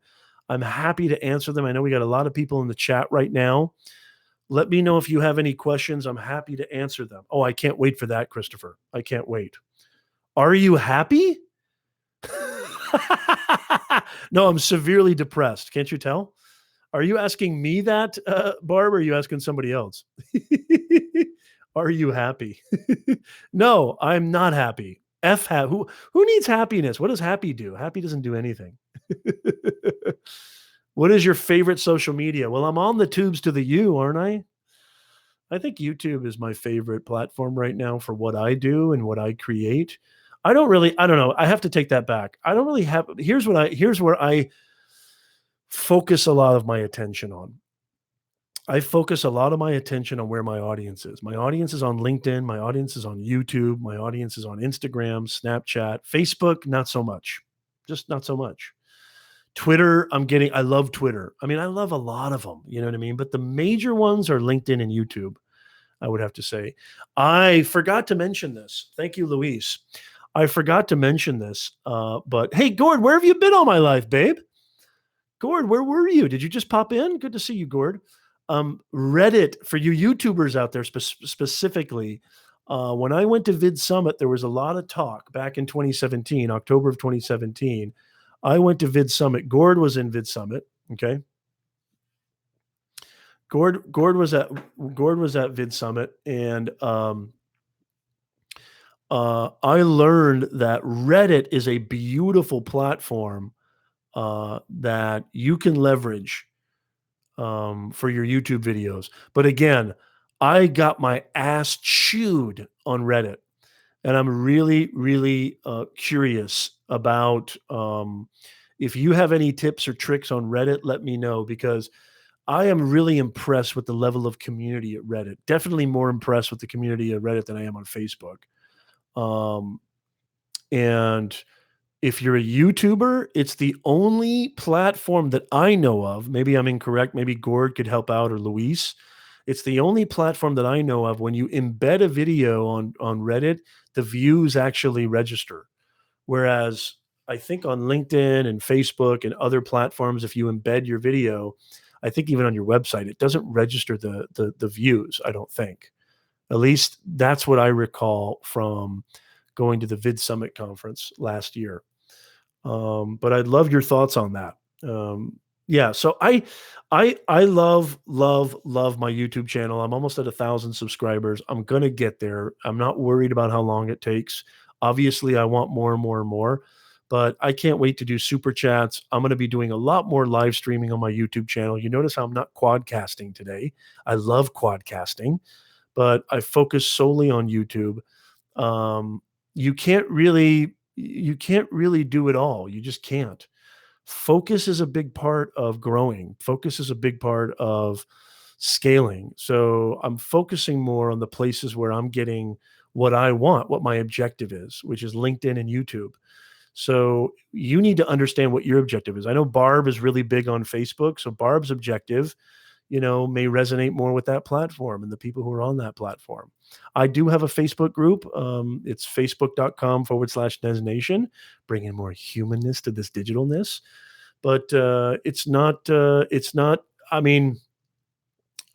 I'm happy to answer them. I know we got a lot of people in the chat right now. Let me know if you have any questions. I'm happy to answer them. Oh, I can't wait for that, Christopher. I can't wait. Are you happy? No, I'm severely depressed. Can't you tell? Are you asking me that, Barb, or are you asking somebody else? Are you happy? No, I'm not happy. Who needs happiness? What does happy do? Happy doesn't do anything. What is your favorite social media? Well, I'm on the tubes to the U, aren't I? I think YouTube is my favorite platform right now for what I do and what I create. I don't know. I have to take that back. I don't really have, here's where I focus a lot of my attention on. I focus a lot of my attention on where my audience is. My audience is on LinkedIn. My audience is on YouTube. My audience is on Instagram, Snapchat, Facebook, not so much. Just not so much. Twitter, I love Twitter. I mean, I love a lot of them, you know what I mean? But the major ones are LinkedIn and YouTube, I would have to say. I forgot to mention this. Thank you, Luis. I forgot to mention this. But hey, Gord, where have you been all my life, babe? Gord, where were you? Did you just pop in? Good to see you, Gord. Reddit, for you YouTubers out there specifically, when I went to Vid Summit, there was a lot of talk back in 2017, October of 2017. I went to Vid Summit. Gord was in Vid Summit. Okay. Gord was at Vid Summit, and I learned that Reddit is a beautiful platform that you can leverage for your YouTube videos. But again, I got my ass chewed on Reddit, and I'm really, really curious about if you have any tips or tricks on Reddit, let me know, because I am really impressed with the level of community at Reddit. Definitely more impressed with the community at Reddit than I am on Facebook. And if you're a YouTuber, it's the only platform that I know of. Maybe I'm incorrect. Maybe Gord could help out, or Luis. It's the only platform that I know of when you embed a video on Reddit, the views actually register. Whereas I think on LinkedIn and Facebook and other platforms, if you embed your video, I think even on your website, it doesn't register the views, I don't think. At least that's what I recall from going to the Vid Summit conference last year. But I'd love your thoughts on that. Yeah, so I love my YouTube channel. I'm almost at 1,000 subscribers. I'm gonna get there. I'm not worried about how long it takes. Obviously, I want more and more and more, but I can't wait to do super chats. I'm gonna be doing a lot more live streaming on my YouTube channel. You notice how I'm not quadcasting today. I love quadcasting, but I focus solely on YouTube. Um, you can't really do it all. You just can't. Focus is a big part of growing. Focus is a big part of scaling. So I'm focusing more on the places where I'm getting what I want, what my objective is, which is LinkedIn and YouTube. So you need to understand what your objective is. I know Barb is really big on Facebook. So Barb's objective, may resonate more with that platform and the people who are on that platform. I do have a Facebook group. It's facebook.com/Nez Nation, bringing more humanness to this digitalness. But it's not, I mean,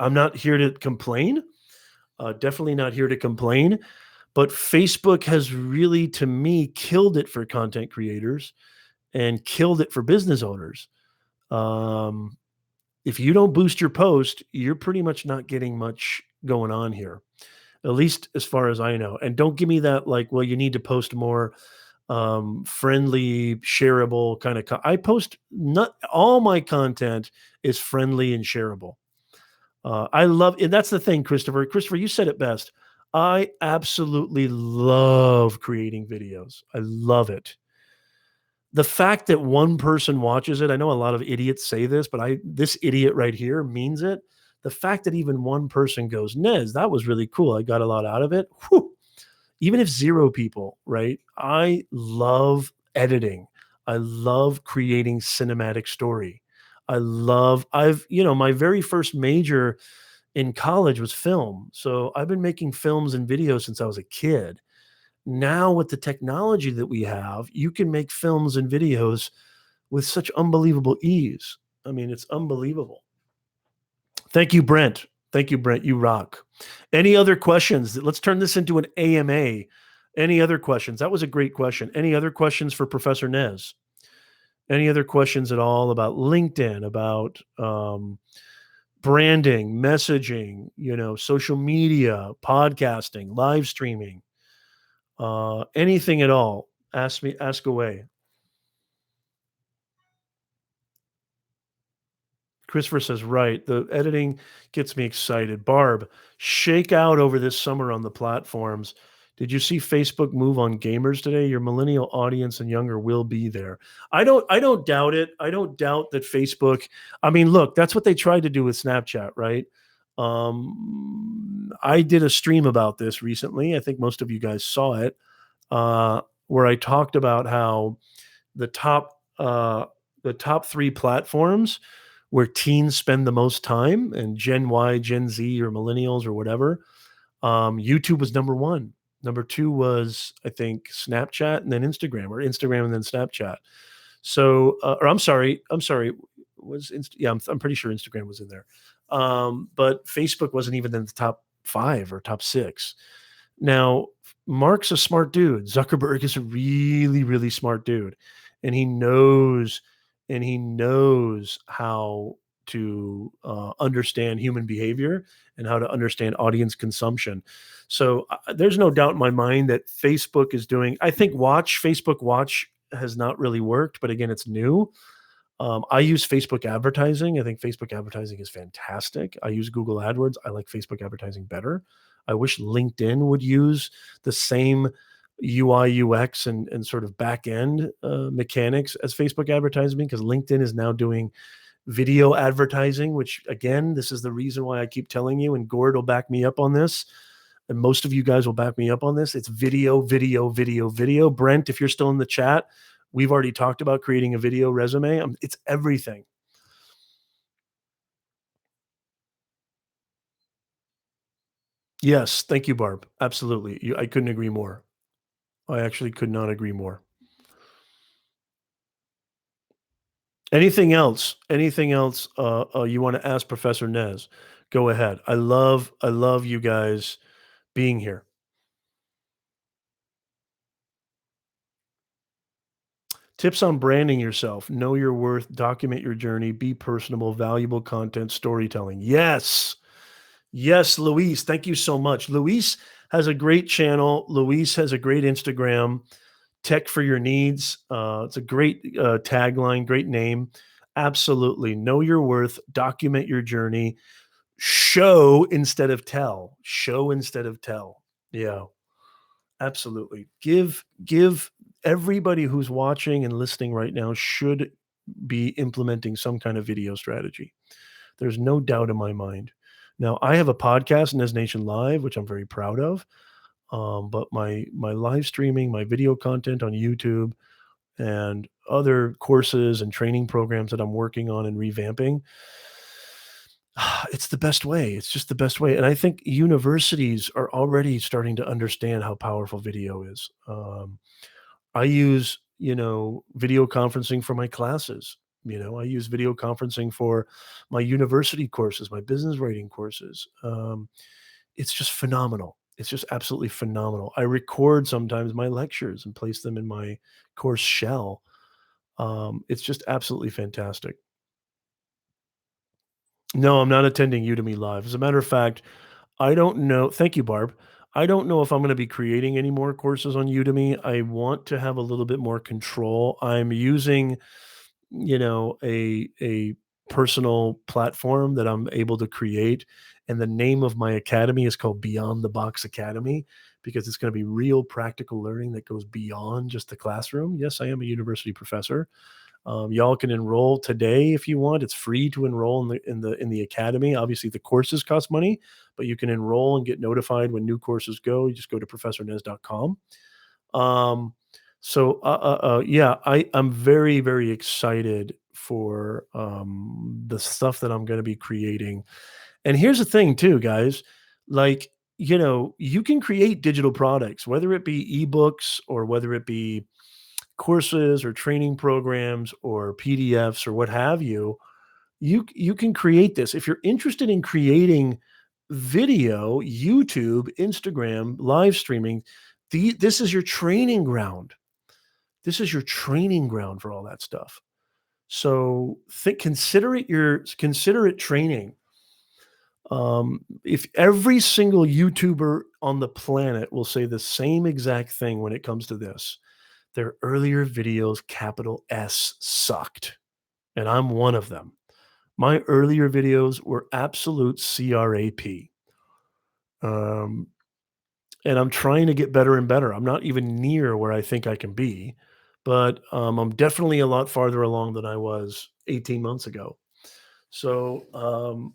I'm not here to complain. Definitely not here to complain. But Facebook has really, to me, killed it for content creators and killed it for business owners. Um, if you don't boost your post, you're pretty much not getting much going on here, at least as far as I know. And don't give me that like, well, you need to post more friendly, shareable kind of. I post not all my content is friendly and shareable. I love, and that's the thing, Christopher. Christopher, you said it best. I absolutely love creating videos. I love it. The fact that one person watches it, I know a lot of idiots say this, but this idiot right here means it. The fact that even one person goes, Nez, that was really cool. I got a lot out of it. Whew. Even if 0 people, right? I love editing. I love creating cinematic story. My very first major in college was film. So I've been making films and videos since I was a kid. Now, with the technology that we have, you can make films and videos with such unbelievable ease. I mean, it's unbelievable. Thank you, Brent. Thank you, Brent. You rock. Any other questions? Let's turn this into an AMA. Any other questions? That was a great question. Any other questions for Professor Nez? Any other questions at all about LinkedIn, about branding, messaging, social media, podcasting, live streaming, anything at all? Ask away. Christopher says, right. The editing gets me excited. Barb, shake out over this summer on the platforms. Did you see Facebook move on gamers today? Your millennial audience and younger will be there. I don't doubt it. I don't doubt that Facebook, I mean, look, that's what they tried to do with Snapchat, right? I did a stream about this recently. I think most of you guys saw it, where I talked about how the top uh, the top 3 platforms where teens spend the most time, and Gen Y, Gen Z, or millennials or whatever, YouTube was number 1. Number 2 was, I think, Snapchat, and then Instagram, or Instagram and then Snapchat. So, or I'm sorry, yeah, I'm pretty sure Instagram was in there. But Facebook wasn't even in the top 5 or top 6. Now, Mark's a smart dude. Zuckerberg is a really, really smart dude, and he knows how to understand human behavior and how to understand audience consumption. So there's no doubt in my mind that Facebook is doing. I think Facebook Watch has not really worked, but again, it's new. I use Facebook advertising. I think Facebook advertising is fantastic. I use Google AdWords. I like Facebook advertising better. I wish LinkedIn would use the same UI, UX, and sort of back end mechanics as Facebook advertising, because LinkedIn is now doing video advertising, which again, this is the reason why I keep telling you, and Gord will back me up on this. And most of you guys will back me up on this. It's video, video, video, video. Brent, if you're still in the chat, we've already talked about creating a video resume. It's everything. Yes, thank you, Barb. Absolutely. I couldn't agree more. I actually could not agree more. Anything else? Anything else you want to ask Professor Nez? Go ahead. I love you guys being here. Tips on branding yourself. Know your worth, document your journey, be personable, valuable content, storytelling. Yes. Yes, Luis. Thank you so much. Luis has a great channel. Luis has a great Instagram, Tech for Your Needs. It's a great tagline, great name. Absolutely. Know your worth, document your journey, show instead of tell. Show instead of tell. Yeah. Absolutely. Give everybody who's watching and listening right now should be implementing some kind of video strategy. There's no doubt in my mind. Now, I have a podcast, Nez Nation Live, which I'm very proud of. But my live streaming, my video content on YouTube, and other courses and training programs that I'm working on and revamping, it's the best way. It's just the best way. And I think universities are already starting to understand how powerful video is. I use, video conferencing for my classes. I use video conferencing for my university courses, my business writing courses. It's just phenomenal. It's just absolutely phenomenal. I record sometimes my lectures and place them in my course shell. It's just absolutely fantastic. No, I'm not attending Udemy Live. As a matter of fact, I don't know. Thank you, Barb. I don't know if I'm going to be creating any more courses on Udemy. I want to have a little bit more control. I'm using, a personal platform that I'm able to create, and the name of my academy is called Beyond the Box Academy because it's going to be real practical learning that goes beyond just the classroom. Yes, I am a university professor. Y'all can enroll today if you want. It's free to enroll in the academy. Obviously, the courses cost money, but you can enroll and get notified when new courses go. You just go to professornez.com. Um, yeah, I'm very, very excited for the stuff that I'm going to be creating. And here's the thing, too, guys. Like, you can create digital products, whether it be ebooks or whether it be courses or training programs or PDFs or what have you. You can create this. If you're interested in creating video, YouTube, Instagram, live streaming, this is your training ground. This is your training ground for all that stuff. So consider it training. If every single YouTuber on the planet will say the same exact thing when it comes to this, their earlier videos, capital S, sucked, and I'm one of them. My earlier videos were absolute crap. Um, and I'm trying to get better and better. I'm not even near where I think I can be, but I'm definitely a lot farther along than I was 18 months ago. So,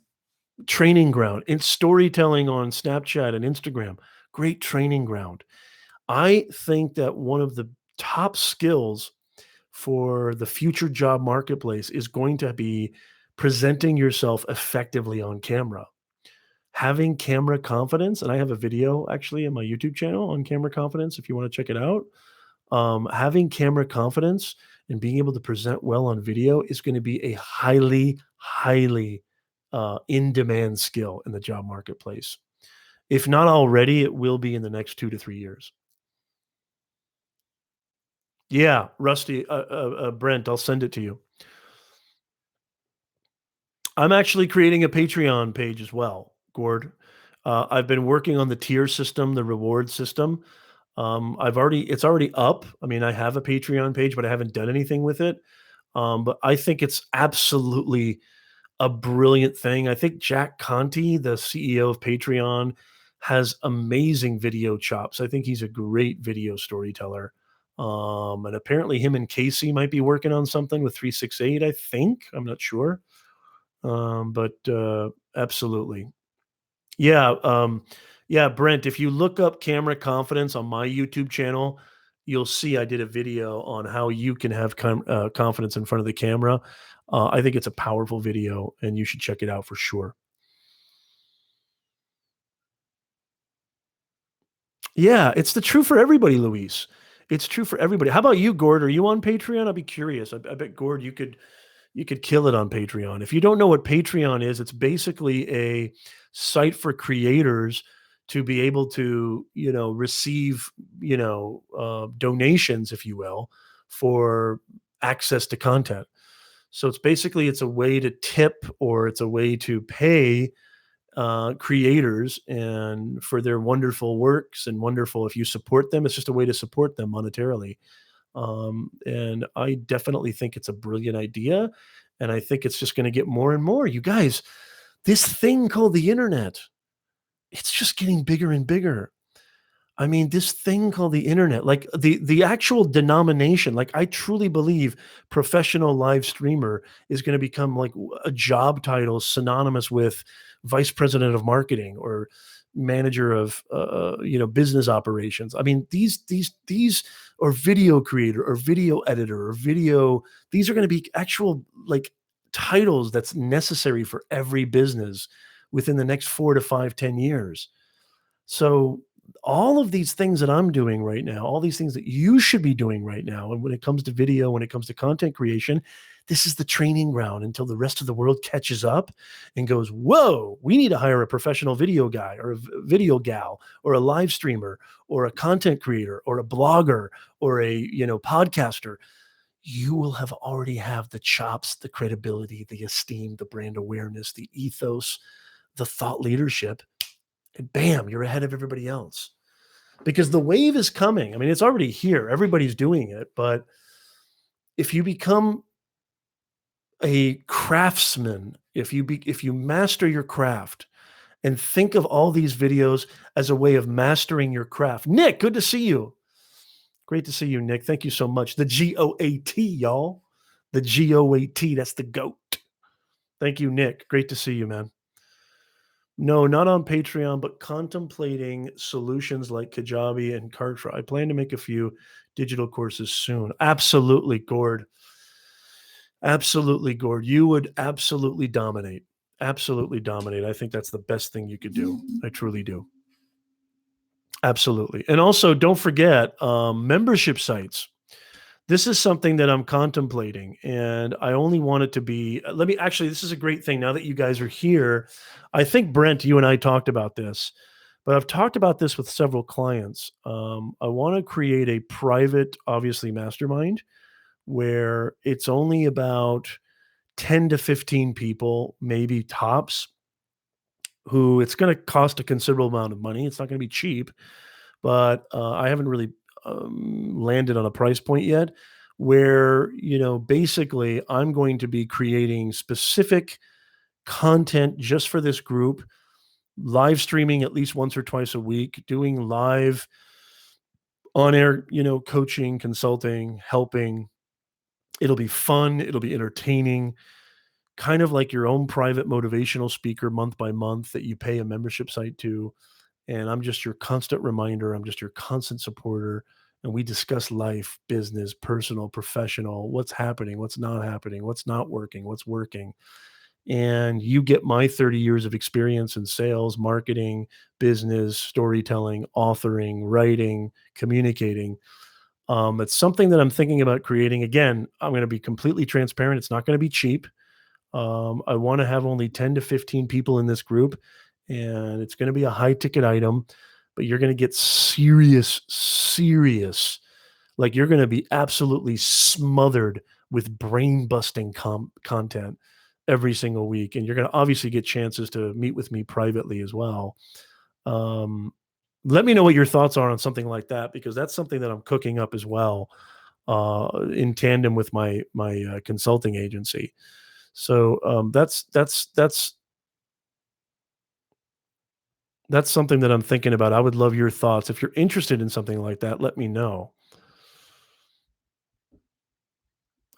training ground and storytelling on Snapchat and Instagram, great training ground. I think that one of the top skills for the future job marketplace is going to be presenting yourself effectively on camera. Having camera confidence, and I have a video actually in my YouTube channel on camera confidence if you want to check it out. Having camera confidence and being able to present well on video is going to be a highly, highly in demand skill in the job marketplace. If not already, it will be in the next 2 to 3 years. Yeah, Rusty, Brent, I'll send it to you. I'm actually creating a Patreon page as well, Gord. I've been working on the tier system, the reward system. It's already up. I mean, I have a Patreon page, but I haven't done anything with it. But I think it's absolutely a brilliant thing. I think Jack Conti, the CEO of Patreon, has amazing video chops. I think he's a great video storyteller. And apparently him and Casey might be working on something with 368, I think. I'm not sure. But absolutely. Yeah, yeah, Brent, if you look up camera confidence on my YouTube channel, you'll see I did a video on how you can have confidence in front of the camera. I think it's a powerful video, and you should check it out for sure. Yeah, it's the true for everybody, Luis. It's true for everybody. How about you, Gord? Are you on Patreon? I'll be curious. I bet Gord, you could kill it on Patreon. If you don't know what Patreon is, it's basically a site for creators to be able to, receive, donations, if you will, for access to content. So it's a way to tip, or it's a way to pay creators and for their wonderful works and wonderful. If you support them, it's just a way to support them monetarily. And I definitely think it's a brilliant idea, and I think it's just going to get more and more. You guys, this thing called the internet, it's just getting bigger and bigger. I mean, this thing called the internet, like the actual denomination, like I truly believe professional live streamer is going to become like a job title synonymous with vice president of marketing or manager of business operations. I mean, these or video creator or video editor or video, these are going to be actual like titles that's necessary for every business within the next 4 to 5, 10 years. So all of these things that I'm doing right now, all these things that you should be doing right now, and when it comes to video, when it comes to content creation, this is the training ground until the rest of the world catches up and goes, whoa, we need to hire a professional video guy or a video gal or a live streamer or a content creator or a blogger or a podcaster. You will have already have the chops, the credibility, the esteem, the brand awareness, the ethos, the thought leadership, and bam, you're ahead of everybody else. Because the wave is coming. I mean, it's already here. Everybody's doing it. But if you become a craftsman, if you master your craft and think of all these videos as a way of mastering your craft. Nick, good to see you. Great to see you, Nick. Thank you so much. The GOAT, y'all. The GOAT, that's the GOAT. Thank you, Nick. Great to see you, man. No, not on Patreon, but contemplating solutions like Kajabi and Kartra. I plan to make a few digital courses soon. Absolutely, Gord. Absolutely, Gord. You would absolutely dominate. Absolutely dominate. I think that's the best thing you could do. I truly do. Absolutely. And also, don't forget membership sites. This is something that I'm contemplating, and I only want it to be. Let me actually, this is a great thing. Now that you guys are here, I think, Brent, you and I talked about this, but I've talked about this with several clients. I want to create a private, obviously, mastermind where it's only about 10 to 15 people, maybe tops, who it's going to cost a considerable amount of money. It's not going to be cheap, but I haven't really landed on a price point yet where, basically I'm going to be creating specific content just for this group, live streaming at least once or twice a week, doing live on air, coaching, consulting, helping. It'll be fun. It'll be entertaining, kind of like your own private motivational speaker month by month that you pay a membership site to. And I'm just your constant reminder. I'm just your constant supporter. And we discuss life, business, personal, professional, what's happening, what's not happening, what's not working, what's working. And you get my 30 years of experience in sales, marketing, business, storytelling, authoring, writing, communicating. It's something that I'm thinking about creating. Again, I'm going to be completely transparent. It's not going to be cheap. I want to have only 10 to 15 people in this group, and it's going to be a high ticket item, but you're going to get serious. Like you're going to be absolutely smothered with brain busting content every single week. And you're going to obviously get chances to meet with me privately as well. Um, Let me know what your thoughts are on something like that, because that's something that I'm cooking up as well, in tandem with my consulting agency. So that's something that I'm thinking about. I would love your thoughts. If you're interested in something like that, let me know.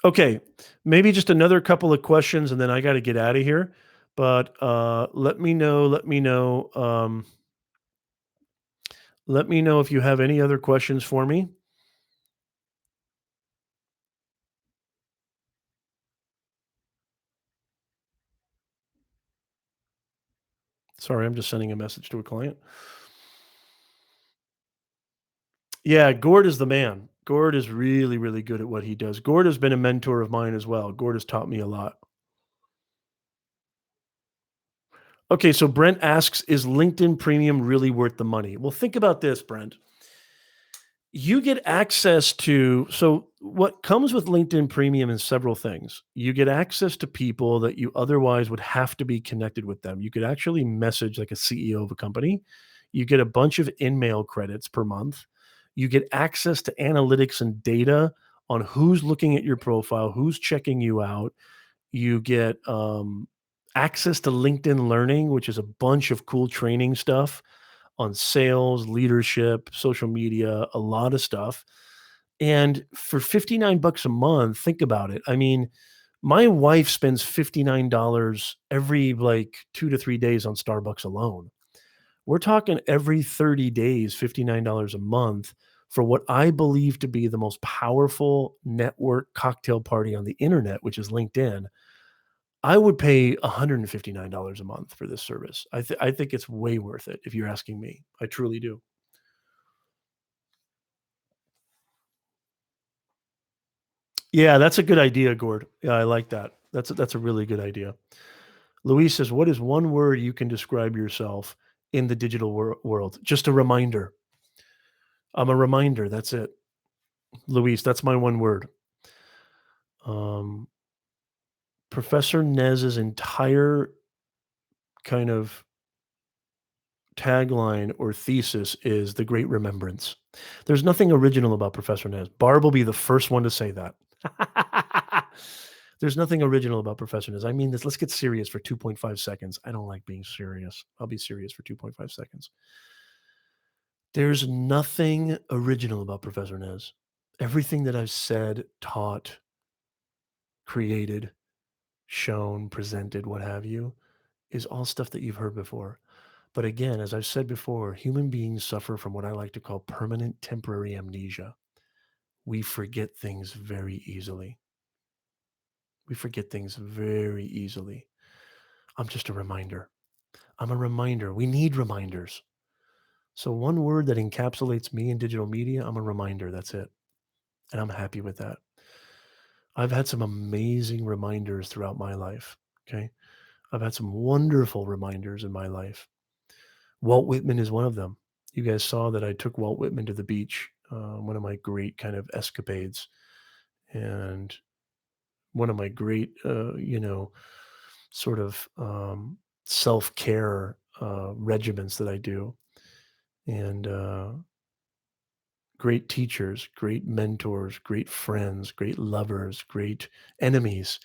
Okay, maybe just another couple of questions, and then I got to get out of here. But let me know. Let me know if you have any other questions for me. Sorry, I'm just sending a message to a client. Yeah, Gord is the man. Gord is really, really good at what he does. Gord has been a mentor of mine as well. Gord has taught me a lot. Okay, so Brent asks, is LinkedIn Premium really worth the money? Well, think about this, Brent. You get access to, so what comes with LinkedIn Premium is several things. You get access to people that you otherwise would have to be connected with them. You could actually message like a CEO of a company. You get a bunch of in-mail credits per month. You get access to analytics and data on who's looking at your profile, who's checking you out. You get access to LinkedIn Learning, which is a bunch of cool training stuff on sales, leadership, social media, a lot of stuff. And for 59 bucks a month, think about it. I mean, my wife spends $59 every like 2 to 3 days on Starbucks alone. We're talking every 30 days, $59 a month for what I believe to be the most powerful network cocktail party on the internet, which is LinkedIn. I would pay $159 a month for this service. I think it's way worth it if you're asking me. I truly do. Yeah, that's a good idea, Gord. Yeah, I like that. That's a really good idea. Luis says, "What is one word you can describe yourself in the digital world?" Just a reminder. I'm a reminder. That's it, Luis. That's my one word. Um, Professor Nez's entire kind of tagline or thesis is the great remembrance. There's nothing original about Professor Nez. Barb will be the first one to say that. There's nothing original about Professor Nez. I mean this. Let's get serious for 2.5 seconds. I don't like being serious. I'll be serious for 2.5 seconds. There's nothing original about Professor Nez. Everything that I've said, taught, created, shown, presented, what have you, is all stuff that you've heard before. But again, as I've said before, human beings suffer from what I like to call permanent temporary amnesia. We forget things very easily. We forget things very easily. I'm just a reminder. I'm a reminder. We need reminders. So, one word that encapsulates me in digital media, I'm a reminder. That's it. And I'm happy with that. I've had some amazing reminders throughout my life. Okay. I've had some wonderful reminders in my life. Walt Whitman is one of them. You guys saw that I took Walt Whitman to the beach, one of my great kind of escapades, and one of my great, sort of self care regimens that I do. And great teachers, great mentors, great friends, great lovers, great enemies.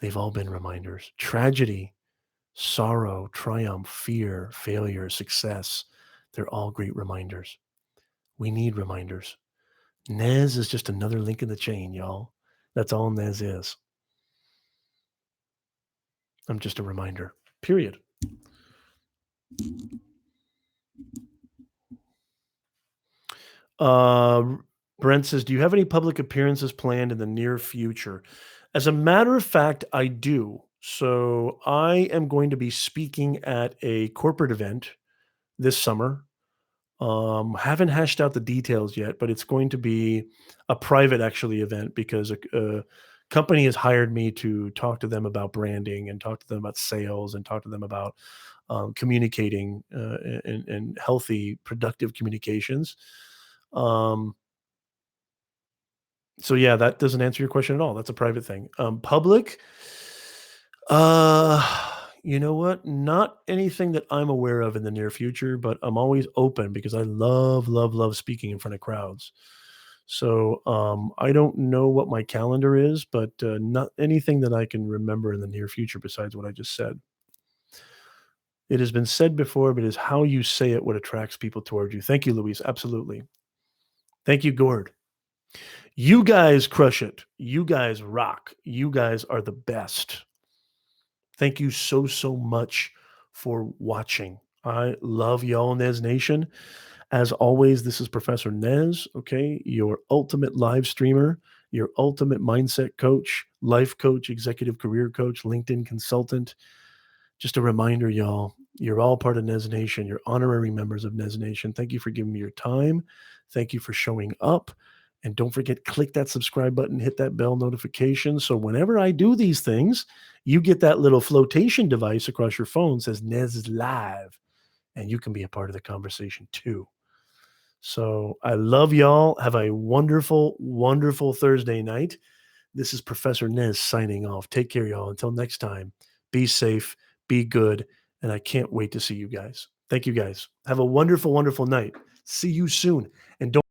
They've all been reminders. Tragedy, sorrow, triumph, fear, failure, success. They're all great reminders. We need reminders. Nez is just another link in the chain, y'all. That's all Nez is. I'm just a reminder. Period. Uh, Brent says, "Do you have any public appearances planned in the near future?" As a matter of fact, I do. So I am going to be speaking at a corporate event this summer. Haven't hashed out the details yet, but it's going to be a private actually event because a company has hired me to talk to them about branding and talk to them about sales and talk to them about communicating and healthy, productive communications. Um, so yeah, that doesn't answer your question at all. That's a private thing. Public, you know what? Not anything that I'm aware of in the near future, but I'm always open because I love, love, love speaking in front of crowds. So I don't know what my calendar is, but not anything that I can remember in the near future besides what I just said. It has been said before, but it is how you say it what attracts people toward you. Thank you, Luis. Absolutely. Thank you, Gord. You guys crush it. You guys rock. You guys are the best. Thank you so, so much for watching. I love y'all, Nez Nation. As always, this is Professor Nez, okay? Your ultimate live streamer, your ultimate mindset coach, life coach, executive career coach, LinkedIn consultant. Just a reminder, y'all, you're all part of Nez Nation. You're honorary members of Nez Nation. Thank you for giving me your time. Thank you for showing up. And don't forget, click that subscribe button, hit that bell notification. So whenever I do these things, You get that little flotation device across your phone says Nez is live, and you can be a part of the conversation too. So I love y'all. Have a wonderful, wonderful Thursday night. This is Professor Nez signing off. Take care, y'all. Until next time, be safe, be good, and I can't wait to see you guys. Thank you guys. Have a wonderful, wonderful night. See you soon. And don't